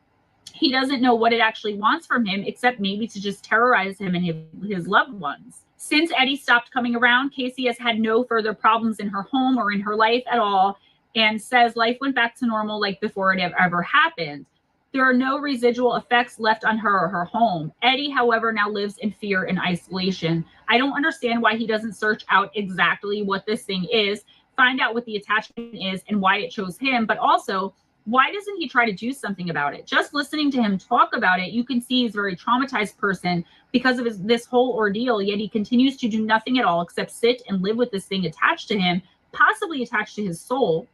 He doesn't know what it actually wants from him, except maybe to just terrorize him and his loved ones. Since Eddie stopped coming around, Casey has had no further problems in her home or in her life at all, and says life went back to normal like before it ever happened. There are no residual effects left on her or her home. Eddie, however, now lives in fear and isolation. I don't understand why he doesn't search out exactly what this thing is, find out what the attachment is and why it chose him, but also, why doesn't he try to do something about it? Just listening to him talk about it, you can see he's a very traumatized person because of this whole ordeal, yet he continues to do nothing at all except sit and live with this thing attached to him, possibly attached to his soul.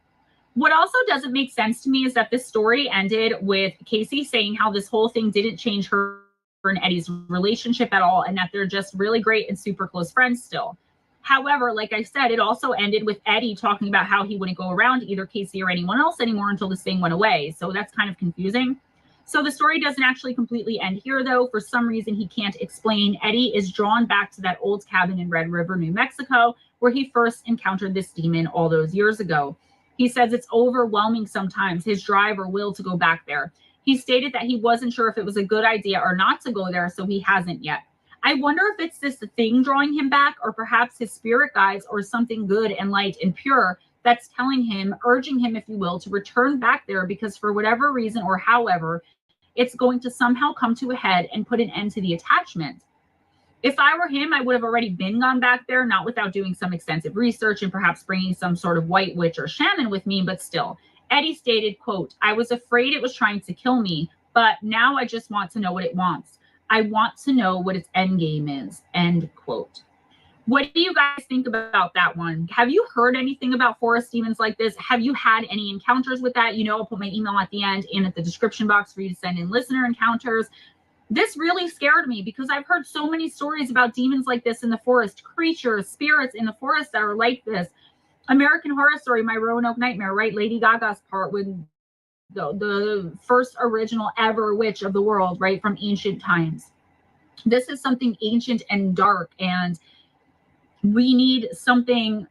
What also doesn't make sense to me is that this story ended with Casey saying how this whole thing didn't change her and Eddie's relationship at all, and that they're just really great and super close friends still. However, like I said, it also ended with Eddie talking about how he wouldn't go around either Casey or anyone else anymore until this thing went away. So that's kind of confusing. So the story doesn't actually completely end here, though. For some reason, he can't explain. Eddie is drawn back to that old cabin in Red River, New Mexico, where he first encountered this demon all those years ago. He says it's overwhelming sometimes, his drive or will to go back there. He stated that he wasn't sure if it was a good idea or not to go there, so he hasn't yet. I wonder if it's this thing drawing him back, or perhaps his spirit guides, or something good and light and pure that's telling him, urging him, if you will, to return back there, because for whatever reason or however, it's going to somehow come to a head and put an end to the attachment. If I were him, I would have already gone back there, not without doing some extensive research and perhaps bringing some sort of white witch or shaman with me, but still. Eddie stated, quote, I was afraid it was trying to kill me, but now I just want to know what it wants. I want to know what its end game is, end quote. What do you guys think about that one? Have you heard anything about forest demons like this? Have you had any encounters with that? You know, I'll put my email at the end and at the description box for you to send in listener encounters. This really scared me because I've heard so many stories about demons like this in the forest, creatures, spirits in the forest that are like this. American Horror Story, My Roanoke Nightmare, right? Lady Gaga's part with the first original ever witch of the world, right? From ancient times. This is something ancient and dark, and we need something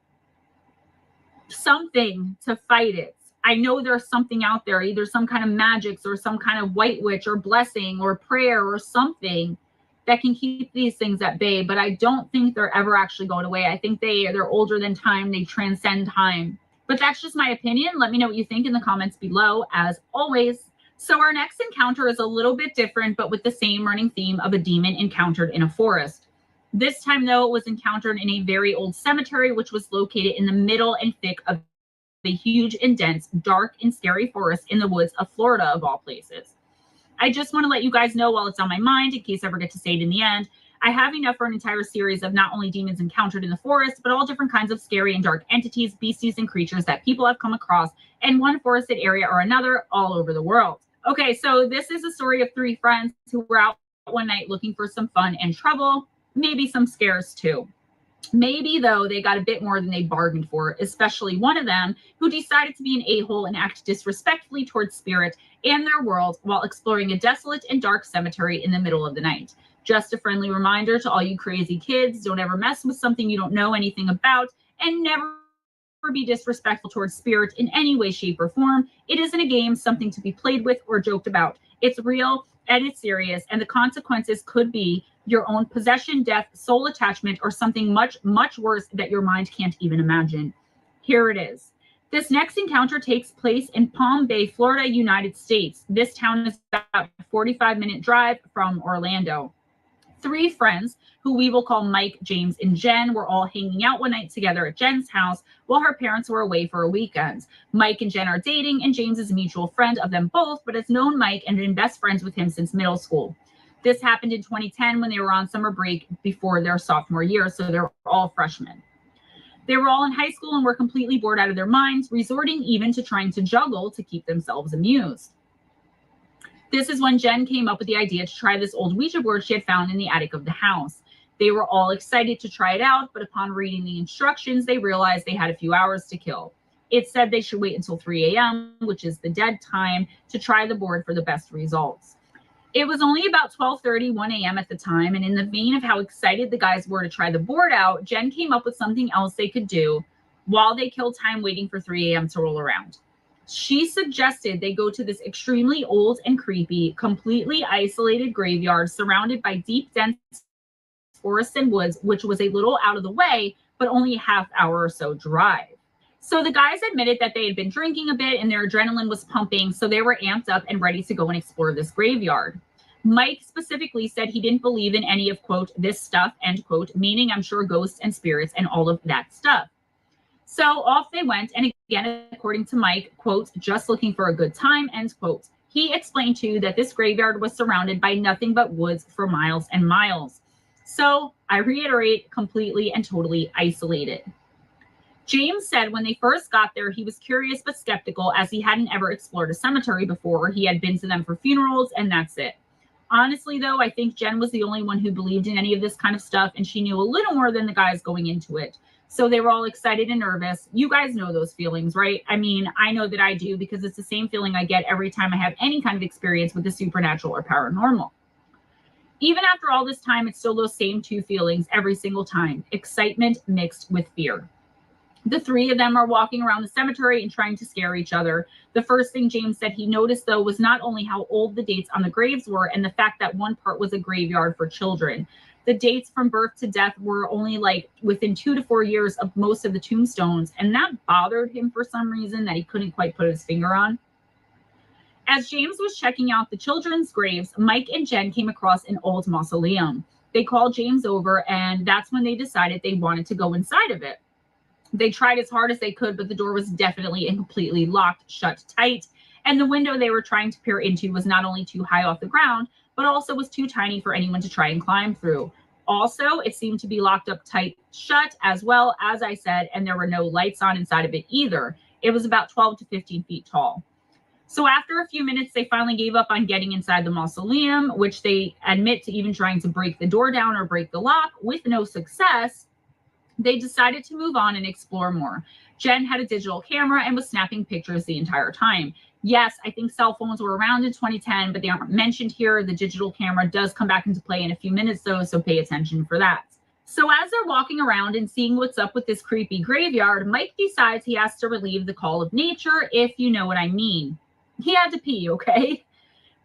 to fight it. I know there's something out there, either some kind of magics or some kind of white witch or blessing or prayer or something that can keep these things at bay, but I don't think they're ever actually going away. I think they're older than time. They transcend time. But that's just my opinion. Let me know what you think in the comments below, as always. So our next encounter is a little bit different, but with the same running theme of a demon encountered in a forest. This time, though, it was encountered in a very old cemetery, which was located in the middle and thick of a huge and dense, dark and scary forest in the woods of Florida, of all places. I just want to let you guys know while it's on my mind, in case I ever get to say it in the end, I have enough for an entire series of not only demons encountered in the forest, but all different kinds of scary and dark entities, beasties, and creatures that people have come across in one forested area or another all over the world. Okay, so this is a story of 3 friends who were out one night looking for some fun and trouble, maybe some scares too. Maybe, though, they got a bit more than they bargained for, especially one of them who decided to be an a-hole and act disrespectfully towards spirit and their world while exploring a desolate and dark cemetery in the middle of the night. Just a friendly reminder to all you crazy kids, don't ever mess with something you don't know anything about, and never be disrespectful towards spirit in any way, shape, or form. It isn't a game, something to be played with or joked about. It's real and it's serious, and the consequences could be your own possession, death, soul attachment, or something much, much worse that your mind can't even imagine. Here it is. This next encounter takes place in Palm Bay, Florida, United States. This town is about a 45-minute drive from Orlando. 3 friends, who we will call Mike, James, and Jen, were all hanging out one night together at Jen's house while her parents were away for a weekend. Mike and Jen are dating, and James is a mutual friend of them both, but has known Mike and been best friends with him since middle school. This happened in 2010 when they were on summer break before their sophomore year, so they're all freshmen. They were all in high school and were completely bored out of their minds, resorting even to trying to juggle to keep themselves amused. This is when Jen came up with the idea to try this old Ouija board she had found in the attic of the house. They were all excited to try it out, but upon reading the instructions, they realized they had a few hours to kill. It said they should wait until 3 a.m., which is the dead time, to try the board for the best results. It was only about 12:30, 1 a.m. at the time, and in the vein of how excited the guys were to try the board out, Jen came up with something else they could do while they killed time waiting for 3 a.m. to roll around. She suggested they go to this extremely old and creepy, completely isolated graveyard surrounded by deep, dense forests and woods, which was a little out of the way, but only a half-hour or so drive. So the guys admitted that they had been drinking a bit and their adrenaline was pumping, so they were amped up and ready to go and explore this graveyard. Mike specifically said he didn't believe in any of, quote, this stuff, end quote, meaning I'm sure ghosts and spirits and all of that stuff. So off they went, and again, according to Mike, quote, just looking for a good time, end quote. He explained too that this graveyard was surrounded by nothing but woods for miles and miles. So I reiterate, completely and totally isolated. James said when they first got there, he was curious but skeptical as he hadn't ever explored a cemetery before. He had been to them for funerals and that's it. Honestly, though, I think Jen was the only one who believed in any of this kind of stuff, and she knew a little more than the guys going into it. So they were all excited and nervous. You guys know those feelings, right? I mean, I know that I do, because it's the same feeling I get every time I have any kind of experience with the supernatural or paranormal. Even after all this time, it's still those same two feelings every single time: excitement mixed with fear. The three of them are walking around the cemetery and trying to scare each other. The first thing James said he noticed, though, was not only how old the dates on the graves were, and the fact that one part was a graveyard for children. The dates from birth to death were only like within 2 to 4 years of most of the tombstones, and that bothered him for some reason that he couldn't quite put his finger on. As James was checking out the children's graves, Mike and Jen came across an old mausoleum. They called James over, and that's when they decided they wanted to go inside of it. They tried as hard as they could, but the door was definitely and completely locked shut tight, and the window they were trying to peer into was not only too high off the ground, but also was too tiny for anyone to try and climb through. Also, it seemed to be locked up tight shut as well, as I said, and there were no lights on inside of it either. It was about 12 to 15 feet tall. So after a few minutes, they finally gave up on getting inside the mausoleum, which they admit to even trying to break the door down or break the lock with no success. They decided to move on and explore more. Jen had a digital camera and was snapping pictures the entire time. Yes, I think cell phones were around in 2010, but they aren't mentioned here. The digital camera does come back into play in a few minutes, though, so pay attention for that. So as they're walking around and seeing what's up with this creepy graveyard, Mike decides he has to relieve the call of nature, if you know what I mean. He had to pee, okay?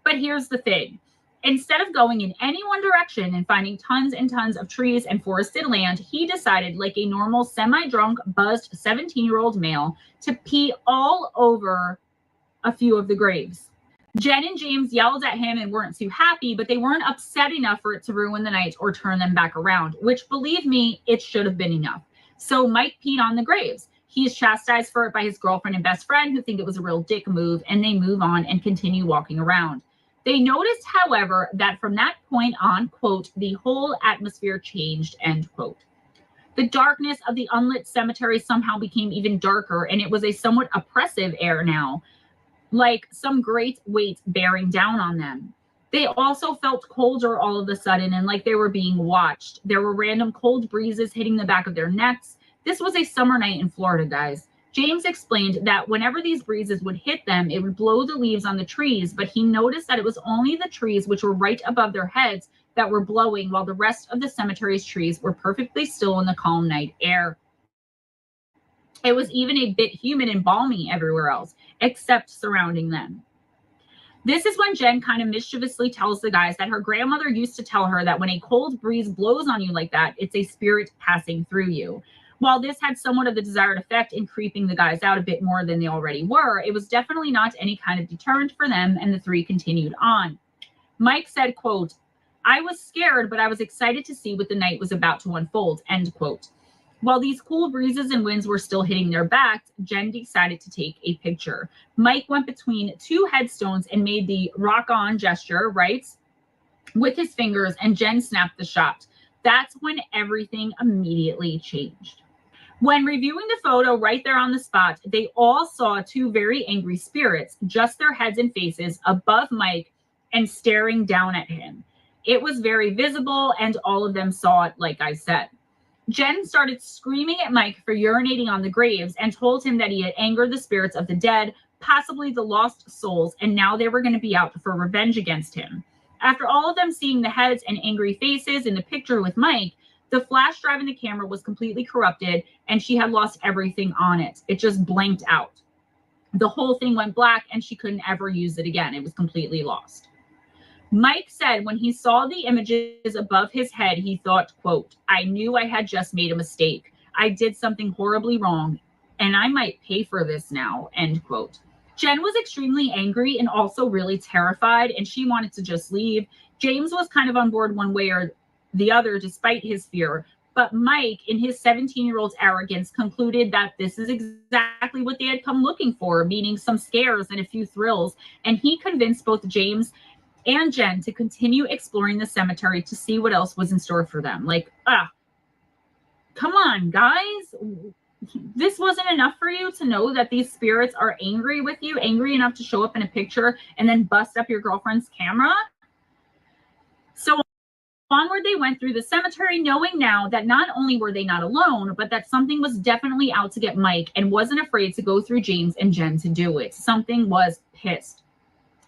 But here's the thing. Instead of going in any one direction and finding tons and tons of trees and forested land, he decided, like a normal semi-drunk, buzzed 17-year-old male, to pee all over a few of the graves. Jen and James yelled at him and weren't too happy, but they weren't upset enough for it to ruin the night or turn them back around, which, believe me, it should have been enough. So Mike peed on the graves. He is chastised for it by his girlfriend and best friend, who think it was a real dick move, and they move on and continue walking around. They noticed, however, that from that point on, quote, the whole atmosphere changed, end quote. The darkness of the unlit cemetery somehow became even darker, and it was a somewhat oppressive air now, like some great weight bearing down on them. They also felt colder all of a sudden, and like they were being watched. There were random cold breezes hitting the back of their necks. This was a summer night in Florida, guys. James explained that whenever these breezes would hit them, it would blow the leaves on the trees, but he noticed that it was only the trees which were right above their heads that were blowing, while the rest of the cemetery's trees were perfectly still in the calm night air. It was even a bit humid and balmy everywhere else, except surrounding them. This is when Jen kind of mischievously tells the guys that her grandmother used to tell her that when a cold breeze blows on you like that, it's a spirit passing through you. While this had somewhat of the desired effect in creeping the guys out a bit more than they already were, it was definitely not any kind of deterrent for them, and the three continued on. Mike said, quote, I was scared, but I was excited to see what the night was about to unfold, end quote. While these cool breezes and winds were still hitting their backs, Jen decided to take a picture. Mike went between two headstones and made the rock on gesture, right, with his fingers, and Jen snapped the shot. That's when everything immediately changed. When reviewing the photo right there on the spot, they all saw two very angry spirits, just their heads and faces above Mike and staring down at him. It was very visible, and all of them saw it, like I said. Jen started screaming at Mike for urinating on the graves and told him that he had angered the spirits of the dead, possibly the lost souls, and now they were going to be out for revenge against him. After all of them seeing the heads and angry faces in the picture with Mike, the flash drive in the camera was completely corrupted, and she had lost everything on it. It just blanked out. The whole thing went black, and she couldn't ever use it again. It was completely lost. Mike said when he saw the images above his head, he thought, quote, I knew I had just made a mistake. I did something horribly wrong, and I might pay for this now, end quote. Jen was extremely angry and also really terrified, and she wanted to just leave. James was kind of on board one way or the other, despite his fear. But Mike, in his 17-year-old arrogance, concluded that this is exactly what they had come looking for, meaning some scares and a few thrills. And he convinced both James and Jen to continue exploring the cemetery to see what else was in store for them. Like, come on, guys. This wasn't enough for you to know that these spirits are angry with you, angry enough to show up in a picture and then bust up your girlfriend's camera? Onward they went through the cemetery, knowing now that not only were they not alone, but that something was definitely out to get Mike and wasn't afraid to go through James and Jen to do it. Something was pissed.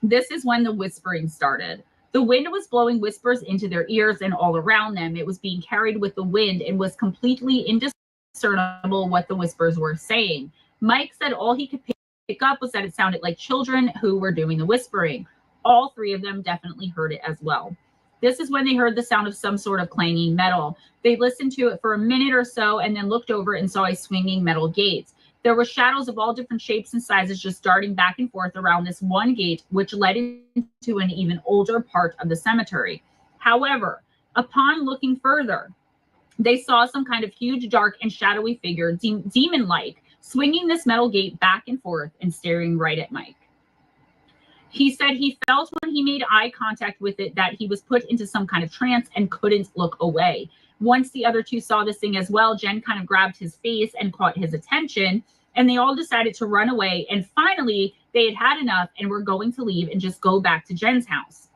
This is when the whispering started. The wind was blowing whispers into their ears and all around them. It was being carried with the wind and was completely indiscernible what the whispers were saying. Mike said all he could pick up was that it sounded like children who were doing the whispering. All three of them definitely heard it as well. This is when they heard the sound of some sort of clanging metal. They listened to it for a minute or so and then looked over and saw a swinging metal gate. There were shadows of all different shapes and sizes just darting back and forth around this one gate, which led into an even older part of the cemetery. However, upon looking further, they saw some kind of huge, dark, and shadowy figure, demon-like, swinging this metal gate back and forth and staring right at Mike. He said he felt when he made eye contact with it that he was put into some kind of trance and couldn't look away. Once the other two saw this thing as well, Jen kind of grabbed his face and caught his attention, and they all decided to run away. And finally, they had had enough and were going to leave and just go back to Jen's house.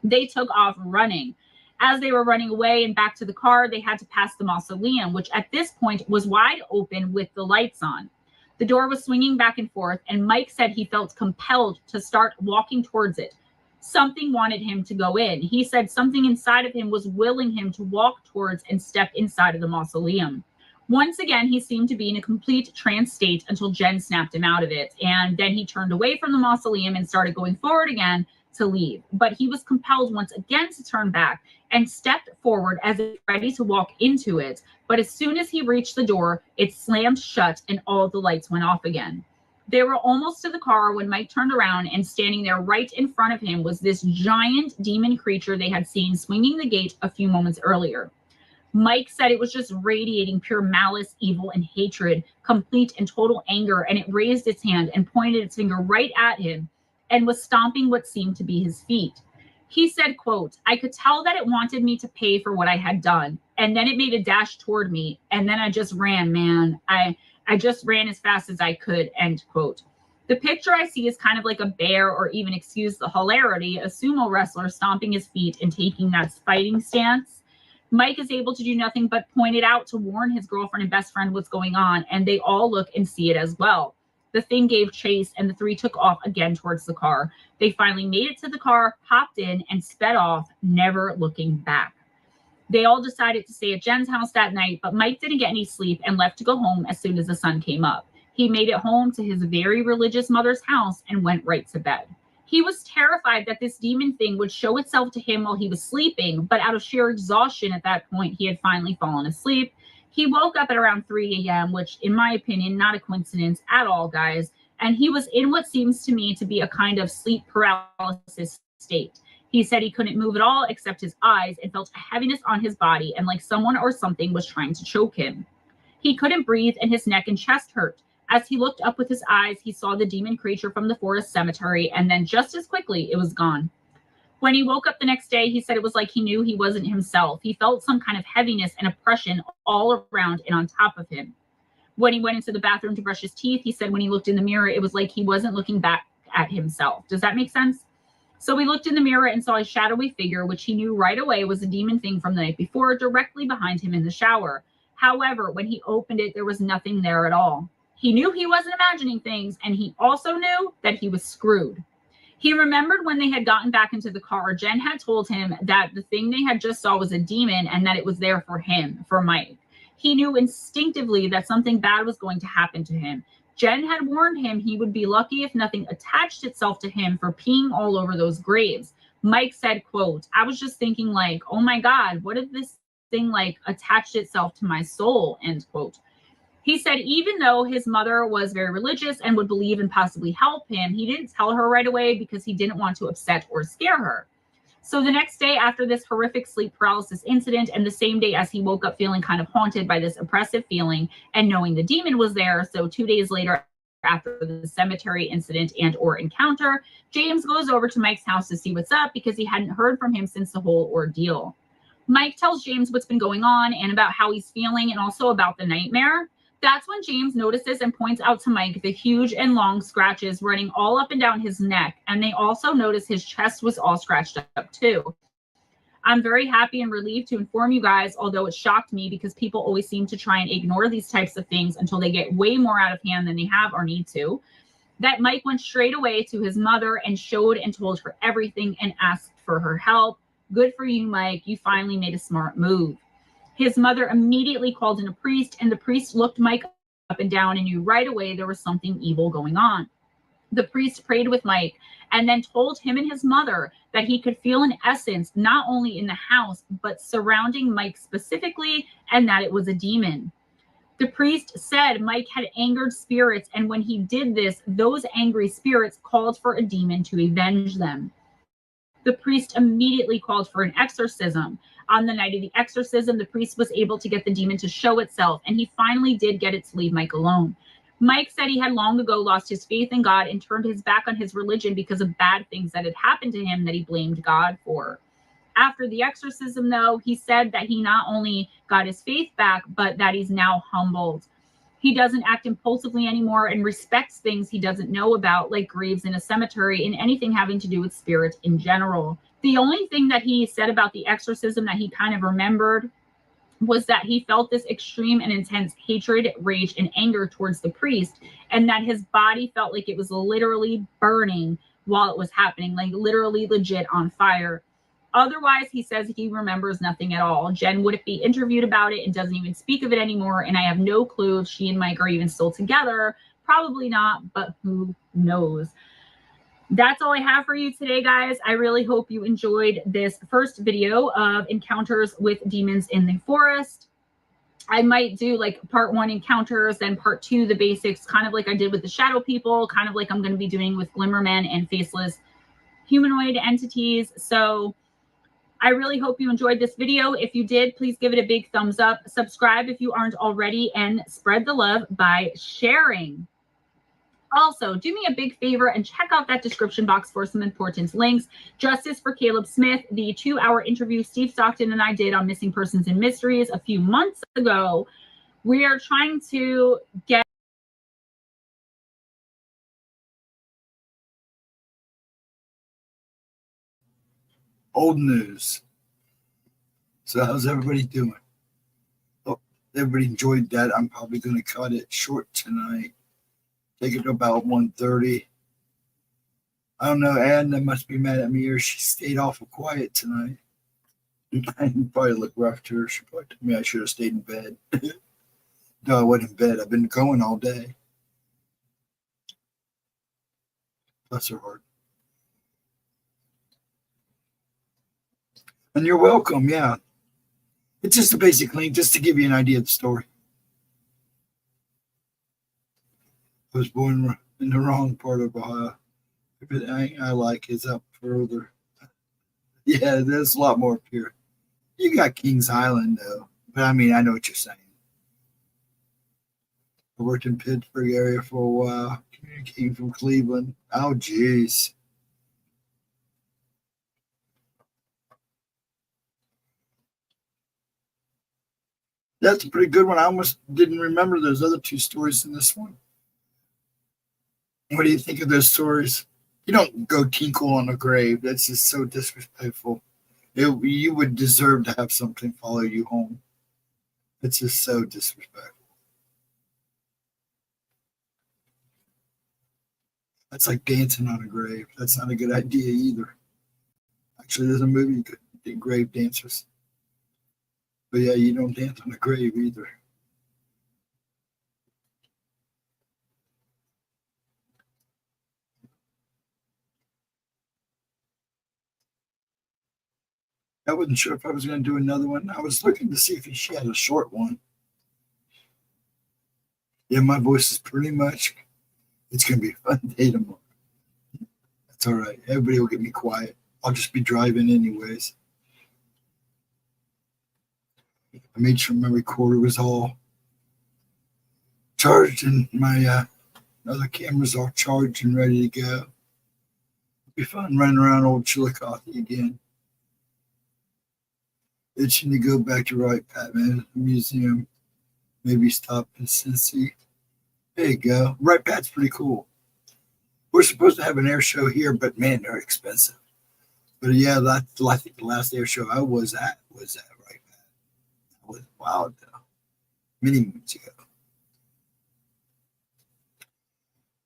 They took off running. As they were running away and back to the car, they had to pass the mausoleum, which at this point was wide open with the lights on. The door was swinging back and forth, and Mike said he felt compelled to start walking towards it. Something wanted him to go in. He said something inside of him was willing him to walk towards and step inside of the mausoleum. Once again, he seemed to be in a complete trance state until Jen snapped him out of it, and then he turned away from the mausoleum and started going forward again to leave. But he was compelled once again to turn back and stepped forward as if ready to walk into it. But as soon as he reached the door, it slammed shut and all the lights went off again. They were almost to the car when Mike turned around, and standing there right in front of him was this giant demon creature they had seen swinging the gate a few moments earlier. Mike said it was just radiating pure malice, evil, and hatred, complete and total anger, and it raised its hand and pointed its finger right at him and was stomping what seemed to be his feet. He said, quote, "I could tell that it wanted me to pay for what I had done, and then it made a dash toward me, and then I just ran, man. I just ran as fast as I could," end quote. The picture I see is kind of like a bear, or even, excuse the hilarity, a sumo wrestler stomping his feet and taking that fighting stance. Mike is able to do nothing but point it out to warn his girlfriend and best friend what's going on, and they all look and see it as well. The thing gave chase, and the three took off again towards the car. They finally made it to the car, hopped in, and sped off, never looking back. They all decided to stay at Jen's house that night, but Mike didn't get any sleep and left to go home as soon as the sun came up. He made it home to his very religious mother's house and went right to bed. He was terrified that this demon thing would show itself to him while he was sleeping, but out of sheer exhaustion at that point, he had finally fallen asleep. He woke up at around 3 a.m., which, in my opinion, not a coincidence at all, guys. And he was in what seems to me to be a kind of sleep paralysis state. He said he couldn't move at all except his eyes and felt a heaviness on his body and like someone or something was trying to choke him. He couldn't breathe and his neck and chest hurt. As he looked up with his eyes, he saw the demon creature from the forest cemetery, and then just as quickly, it was gone. When he woke up the next day, he said it was like he knew he wasn't himself. He felt some kind of heaviness and oppression all around and on top of him. When he went into the bathroom to brush his teeth, he said when he looked in the mirror, it was like he wasn't looking back at himself. Does that make sense? So he looked in the mirror and saw a shadowy figure, which he knew right away was a demon thing from the night before, directly behind him in the shower. However, when he opened it, there was nothing there at all. He knew he wasn't imagining things, and he also knew that he was screwed. He remembered when they had gotten back into the car, Jen had told him that the thing they had just saw was a demon and that it was there for him, for Mike. He knew instinctively that something bad was going to happen to him. Jen had warned him he would be lucky if nothing attached itself to him for peeing all over those graves. Mike said, quote, "I was just thinking like, oh my God, what if this thing like attached itself to my soul," end quote. He said even though his mother was very religious and would believe and possibly help him, he didn't tell her right away because he didn't want to upset or scare her. So the next day after this horrific sleep paralysis incident, and the same day as he woke up feeling kind of haunted by this oppressive feeling and knowing the demon was there, so 2 days later after the cemetery incident and or encounter, James goes over to Mike's house to see what's up because he hadn't heard from him since the whole ordeal. Mike tells James what's been going on and about how he's feeling and also about the nightmare. That's when James notices and points out to Mike the huge and long scratches running all up and down his neck, and they also notice his chest was all scratched up too. I'm very happy and relieved to inform you guys, although it shocked me because people always seem to try and ignore these types of things until they get way more out of hand than they have or need to, that Mike went straight away to his mother and showed and told her everything and asked for her help. Good for you, Mike. You finally made a smart move. His mother immediately called in a priest, and the priest looked Mike up and down and knew right away there was something evil going on. The priest prayed with Mike and then told him and his mother that he could feel an essence not only in the house, but surrounding Mike specifically, and that it was a demon. The priest said Mike had angered spirits, and when he did this, those angry spirits called for a demon to avenge them. The priest immediately called for an exorcism. On the night of the exorcism, the priest was able to get the demon to show itself, and he finally did get it to leave Mike alone. Mike said he had long ago lost his faith in God and turned his back on his religion because of bad things that had happened to him that he blamed God for. After the exorcism, though, he said that he not only got his faith back, but that he's now humbled. He doesn't act impulsively anymore and respects things he doesn't know about, like graves in a cemetery and anything having to do with spirits in general. The only thing that he said about the exorcism that he kind of remembered was that he felt this extreme and intense hatred, rage, and anger towards the priest, and that his body felt like it was literally burning while it was happening, like literally legit on fire. Otherwise, he says he remembers nothing at all. Jen wouldn't be interviewed about it and doesn't even speak of it anymore, and I have no clue if she and Mike are even still together. Probably not, but who knows? That's all I have for you today, guys. I really hope you enjoyed this first video of encounters with demons in the forest. I might do like part 1 encounters, then part 2 the basics, kind of like I did with the shadow people, kind of like I'm going to be doing with Glimmermen and faceless humanoid entities. So I really hope you enjoyed this video. If you did, please give it a big thumbs up. Subscribe if you aren't already, and spread the love by sharing. Also, do me a big favor and check out that description box for some important links. Justice for Caleb Smith, the 2-hour interview Steve Stockton and I did on missing persons and mysteries a few months ago. We are trying to get Old news. So how's everybody doing? Hope everybody enjoyed that. I'm probably going to cut it short tonight. Take it to about 1:30. I don't know, Anna must be mad at me, or she stayed awful quiet tonight. I probably look rough to her. She probably told me I should have stayed in bed. No, I wasn't in bed. I've been going all day. Bless her heart. And you're welcome, yeah. It's just a basic link, just to give you an idea of the story. I was born in the wrong part of Ohio. Everything I like is up further. Yeah, there's a lot more up here. You got Kings Island, though. But I mean, I know what you're saying. I worked in Pittsburgh area for a while. Communicating from Cleveland. Oh, geez. That's a pretty good one. I almost didn't remember those other 2 stories in this one. What do you think of those stories? You don't go tinkle on a grave. That's just so disrespectful. You would deserve to have something follow you home. It's just so disrespectful. That's like dancing on a grave. That's not a good idea either. Actually, there's a movie, Grave Dancers. But yeah, you don't dance on a grave either. I wasn't sure if I was going to do another one. I was looking to see if she had a short one. Yeah, my voice is pretty much, it's going to be a fun day tomorrow. That's all right. Everybody will get me quiet. I'll just be driving anyways. I made sure my recorder was all charged and my other cameras all charged and ready to go. It'll be fun running around old Chillicothe again. Itching to go back to Wright Patman Museum. Maybe stop in Cincy. There you go. Wright Pat's pretty cool. We're supposed to have an air show here, but man, they're expensive. But yeah, I think the last air show I was at right now. That was wild though. Many months ago.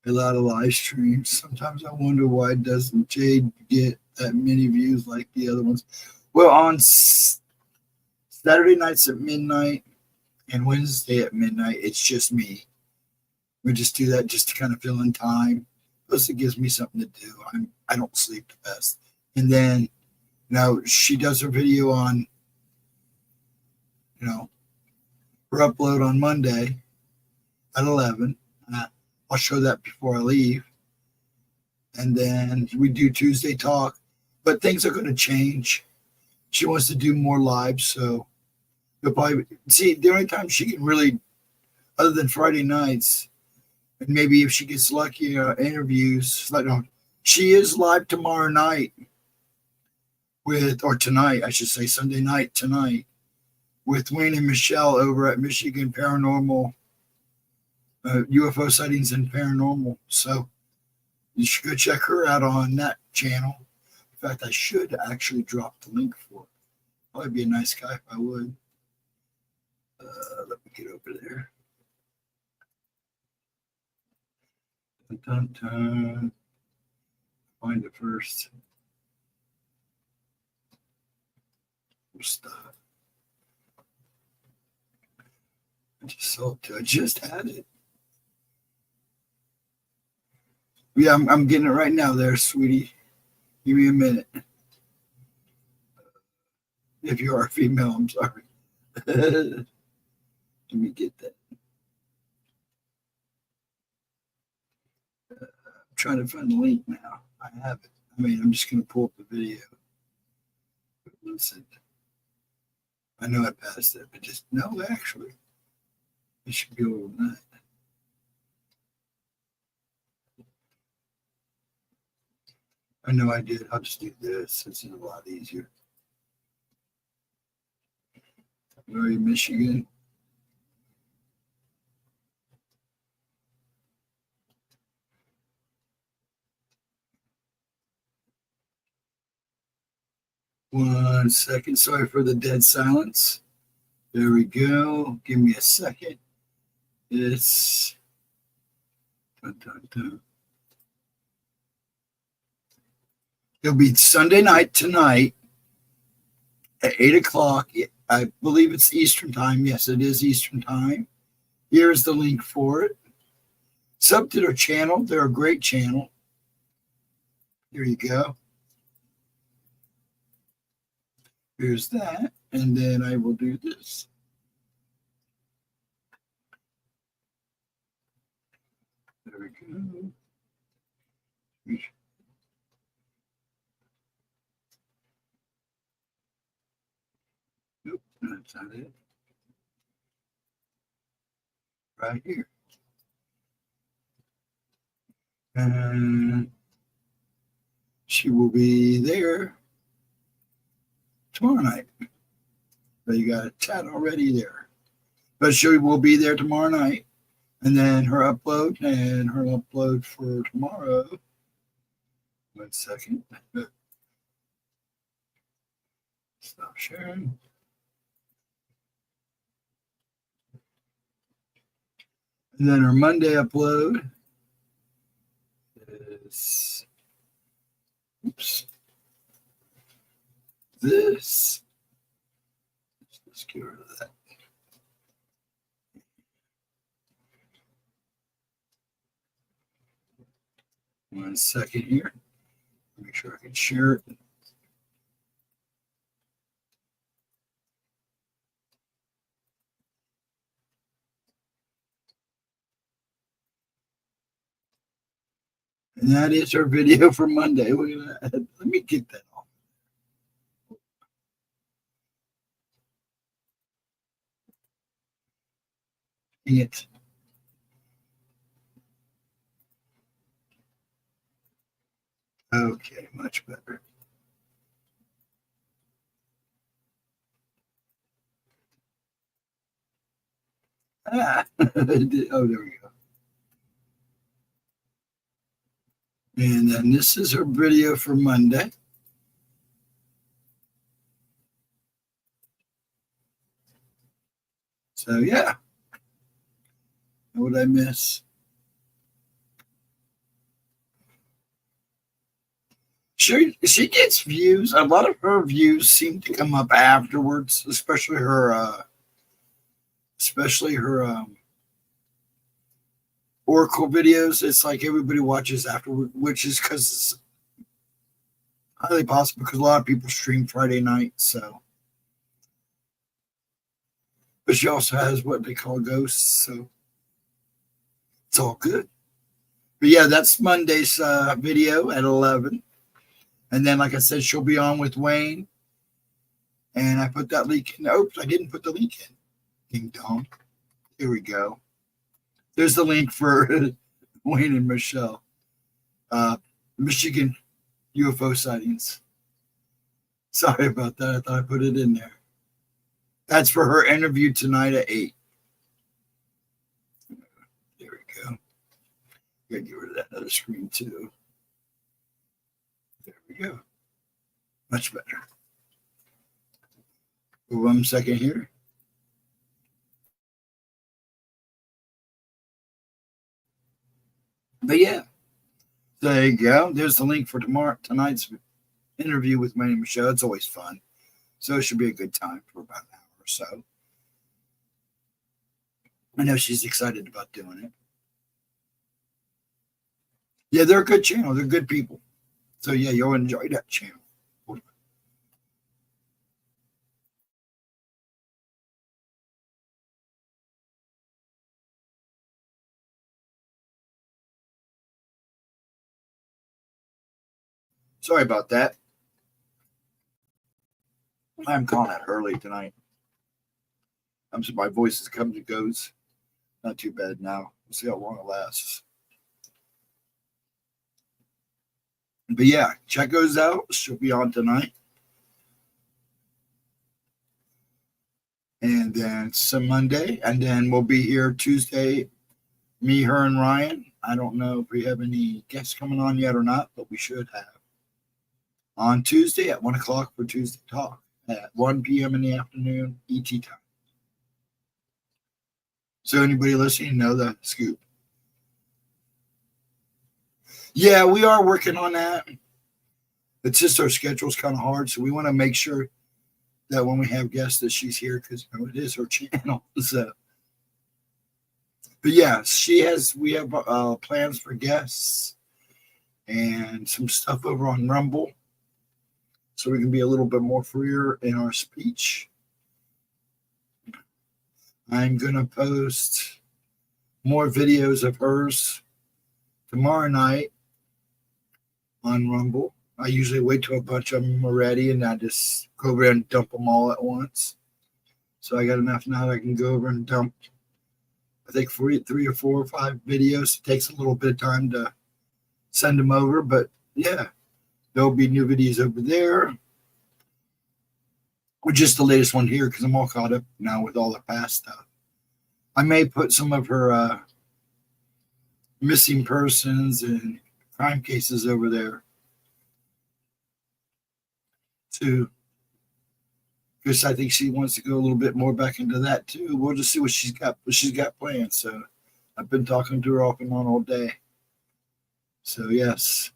A lot of live streams. Sometimes I wonder why doesn't Jade get that many views like the other ones. Well, on Saturday nights at midnight and Wednesday at midnight, it's just me. We just do that just to kind of fill in time. Plus, it gives me something to do. I don't sleep the best. And then, she does her video on, her upload on Monday at 11. I'll show that before I leave. And then we do Tuesday talk. But things are going to change. She wants to do more lives, so you'll probably see the only time she can really, other than Friday nights, and maybe if she gets lucky, interviews. She is live tomorrow night or tonight, I should say, Sunday night tonight, with Wayne and Michelle over at Michigan Paranormal, UFO Sightings and Paranormal. So you should go check her out on that channel. In fact, I should actually drop the link for it. Probably be a nice guy if I would. Let me get over there. Dun, dun, dun. Find it first. Stuff. I just had it. Yeah, I'm getting it right now there, sweetie. Give me a minute. If you are a female, I'm sorry. Let me get that. I'm trying to find the link now. I have it. I'm just going to pull up the video. But listen. I know I passed it, but no, actually. It should be over that. I know I did. I'll just do this. It's a lot easier. Where are you, Michigan? One second. Sorry for the dead silence. There we go. Give me a second. It's it'll be Sunday night tonight at 8 o'clock. I believe it's Eastern time. Yes, it is Eastern time. Here's the link for it. Sub to their channel. They're a great channel. Here you go. Here's that. And then I will do this. There we go. Nope, that's not it. Right here. And she will be there tomorrow night. So you got a chat already there. But she will be there tomorrow night. And then her upload for tomorrow. 1 second. Stop sharing. And then her Monday upload is this. Let's get rid of that. One second here. Make sure I can share it. And that is our video for Monday. Look at that. Let me get that off. It. Okay, much better. Oh, there we go. And then this is her video for Monday. So yeah. What did I miss? She gets views. A lot of her views seem to come up afterwards, especially her Oracle videos. It's like everybody watches afterward, which is because it's highly possible because a lot of people stream Friday night. So, but she also has what they call ghosts, so it's all good. But yeah, that's Monday's video at 11. And then, like I said, she'll be on with Wayne. And I put that link in. Oops, I didn't put the link in. Ding dong. Here we go. There's the link for Wayne and Michelle. Michigan UFO sightings. Sorry about that. I thought I put it in there. That's for her interview tonight at 8. There we go. Gotta get rid of that other screen too. There we go. Much better. 1 second here. But yeah, there you go. There's the link for tonight's interview with Wayne and Michelle. It's always fun. So it should be a good time for about an hour or so. I know she's excited about doing it. Yeah, they're a good channel. They're good people. So yeah, you'll enjoy that channel. Sorry about that. I'm calling it early tonight. I'm sorry, my voice comes and goes. Not too bad now. We'll see how long it lasts. But yeah, check those out. She'll be on tonight. And then some Monday. And then we'll be here Tuesday. Me, her, and Ryan. I don't know if we have any guests coming on yet or not, but we should have. On Tuesday at 1 o'clock for Tuesday Talk. At 1 p.m. in the afternoon, ET time. So anybody listening know the scoop. Yeah, we are working on that. It's just our schedule's kind of hard, so we want to make sure that when we have guests that she's here because it is her channel. So, but yeah, we have plans for guests and some stuff over on Rumble, so we can be a little bit more freer in our speech. I'm gonna post more videos of hers tomorrow night on Rumble. I usually wait till a bunch of them are ready and I just go over and dump them all at once. So I got enough now that I can go over and dump, I think, 3 or 4 or 5 videos. It takes a little bit of time to send them over, but yeah, there'll be new videos over there. Or just the latest one here because I'm all caught up now with all the past stuff. I may put some of her missing persons and crime cases over there too, because I think she wants to go a little bit more back into that too. We'll just see what she's got planned. So I've been talking to her off and on all day. So yes,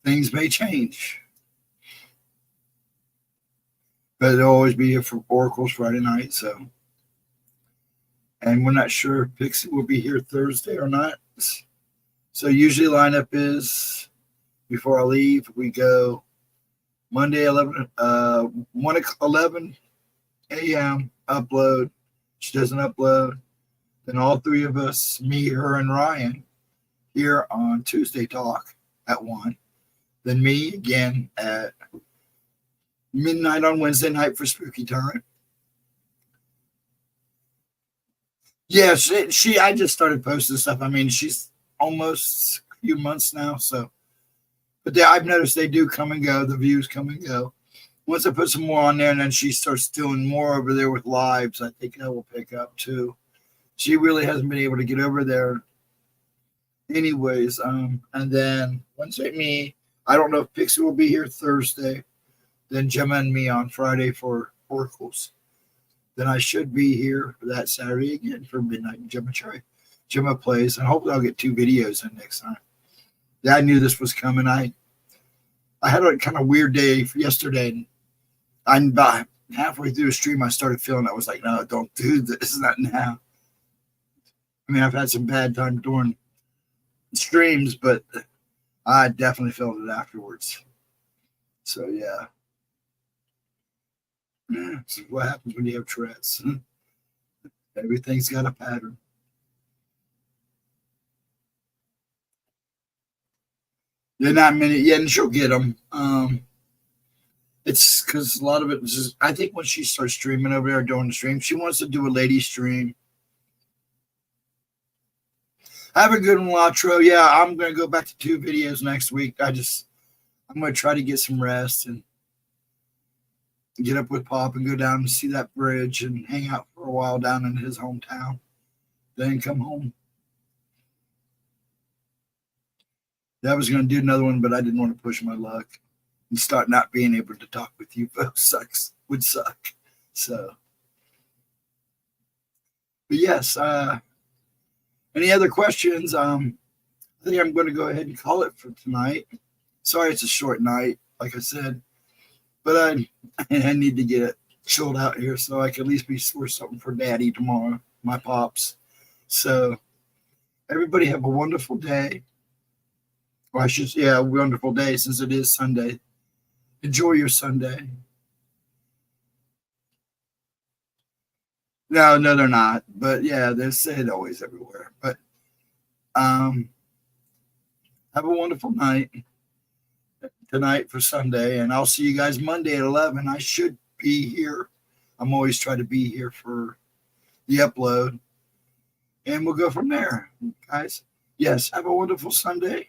things may change, but it'll always be here for Oracle's Friday night. So, and we're not sure if Pixie will be here Thursday or not. So usually lineup is before I leave, we go Monday 11 a.m. upload. She doesn't upload. Then all 3 of us, me, her, and Ryan, here on Tuesday Talk at 1. Then me again at midnight on Wednesday night for spooky time. Yeah, I just started posting stuff. I mean, she's almost a few months now, so. But I've noticed they do come and go. The views come and go. Once I put some more on there and then she starts doing more over there with lives, I think that will pick up too. She really hasn't been able to get over there anyways. And then Wednesday, me. I don't know if Pixie will be here Thursday. Then Gemma and me on Friday for Oracles. then I should be here for that Saturday again for Midnight Gemma Plays, and hopefully I'll get 2 videos in next time. Yeah, I knew this was coming. I had a kind of weird day yesterday, and I'm about halfway through the stream, I started feeling, I was like, no, don't do this, not now. I mean, I've had some bad time during streams, but I definitely felt it afterwards. So, yeah. This is what happens when you have Tourette's. Everything's got a pattern. They're not many, yeah, and she'll get them. It's because a lot of it is just, I think when she starts streaming over there during the stream, she wants to do a lady stream. Have a good one, Latro. Yeah, I'm going to go back to 2 videos next week. I'm going to try to get some rest and get up with Pop and go down and see that bridge and hang out for a while down in his hometown. Then come home. I was going to do another one, but I didn't want to push my luck and start not being able to talk with you folks. Would suck. So, but yes, any other questions? I think I'm going to go ahead and call it for tonight. Sorry, it's a short night, like I said, but I need to get it chilled out here so I can at least be worth something for Daddy tomorrow, my pops. So, everybody have a wonderful day. Or I should, yeah, a wonderful day since it is Sunday. Enjoy your Sunday. No, they're not. But yeah, they say it always everywhere. But have a wonderful night tonight for Sunday, and I'll see you guys Monday at 11. I should be here. I'm always trying to be here for the upload, and we'll go from there, guys. Yes, have a wonderful Sunday.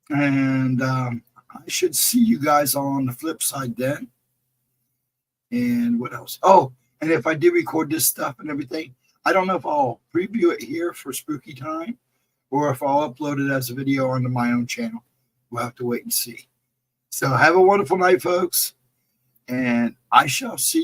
And I should see you guys on the flip side then. And what else? Oh, and if I do record this stuff and everything, I don't know if I'll preview it here for Spooky Time or if I'll upload it as a video onto my own channel. We'll have to wait and see. So have a wonderful night, folks. And I shall see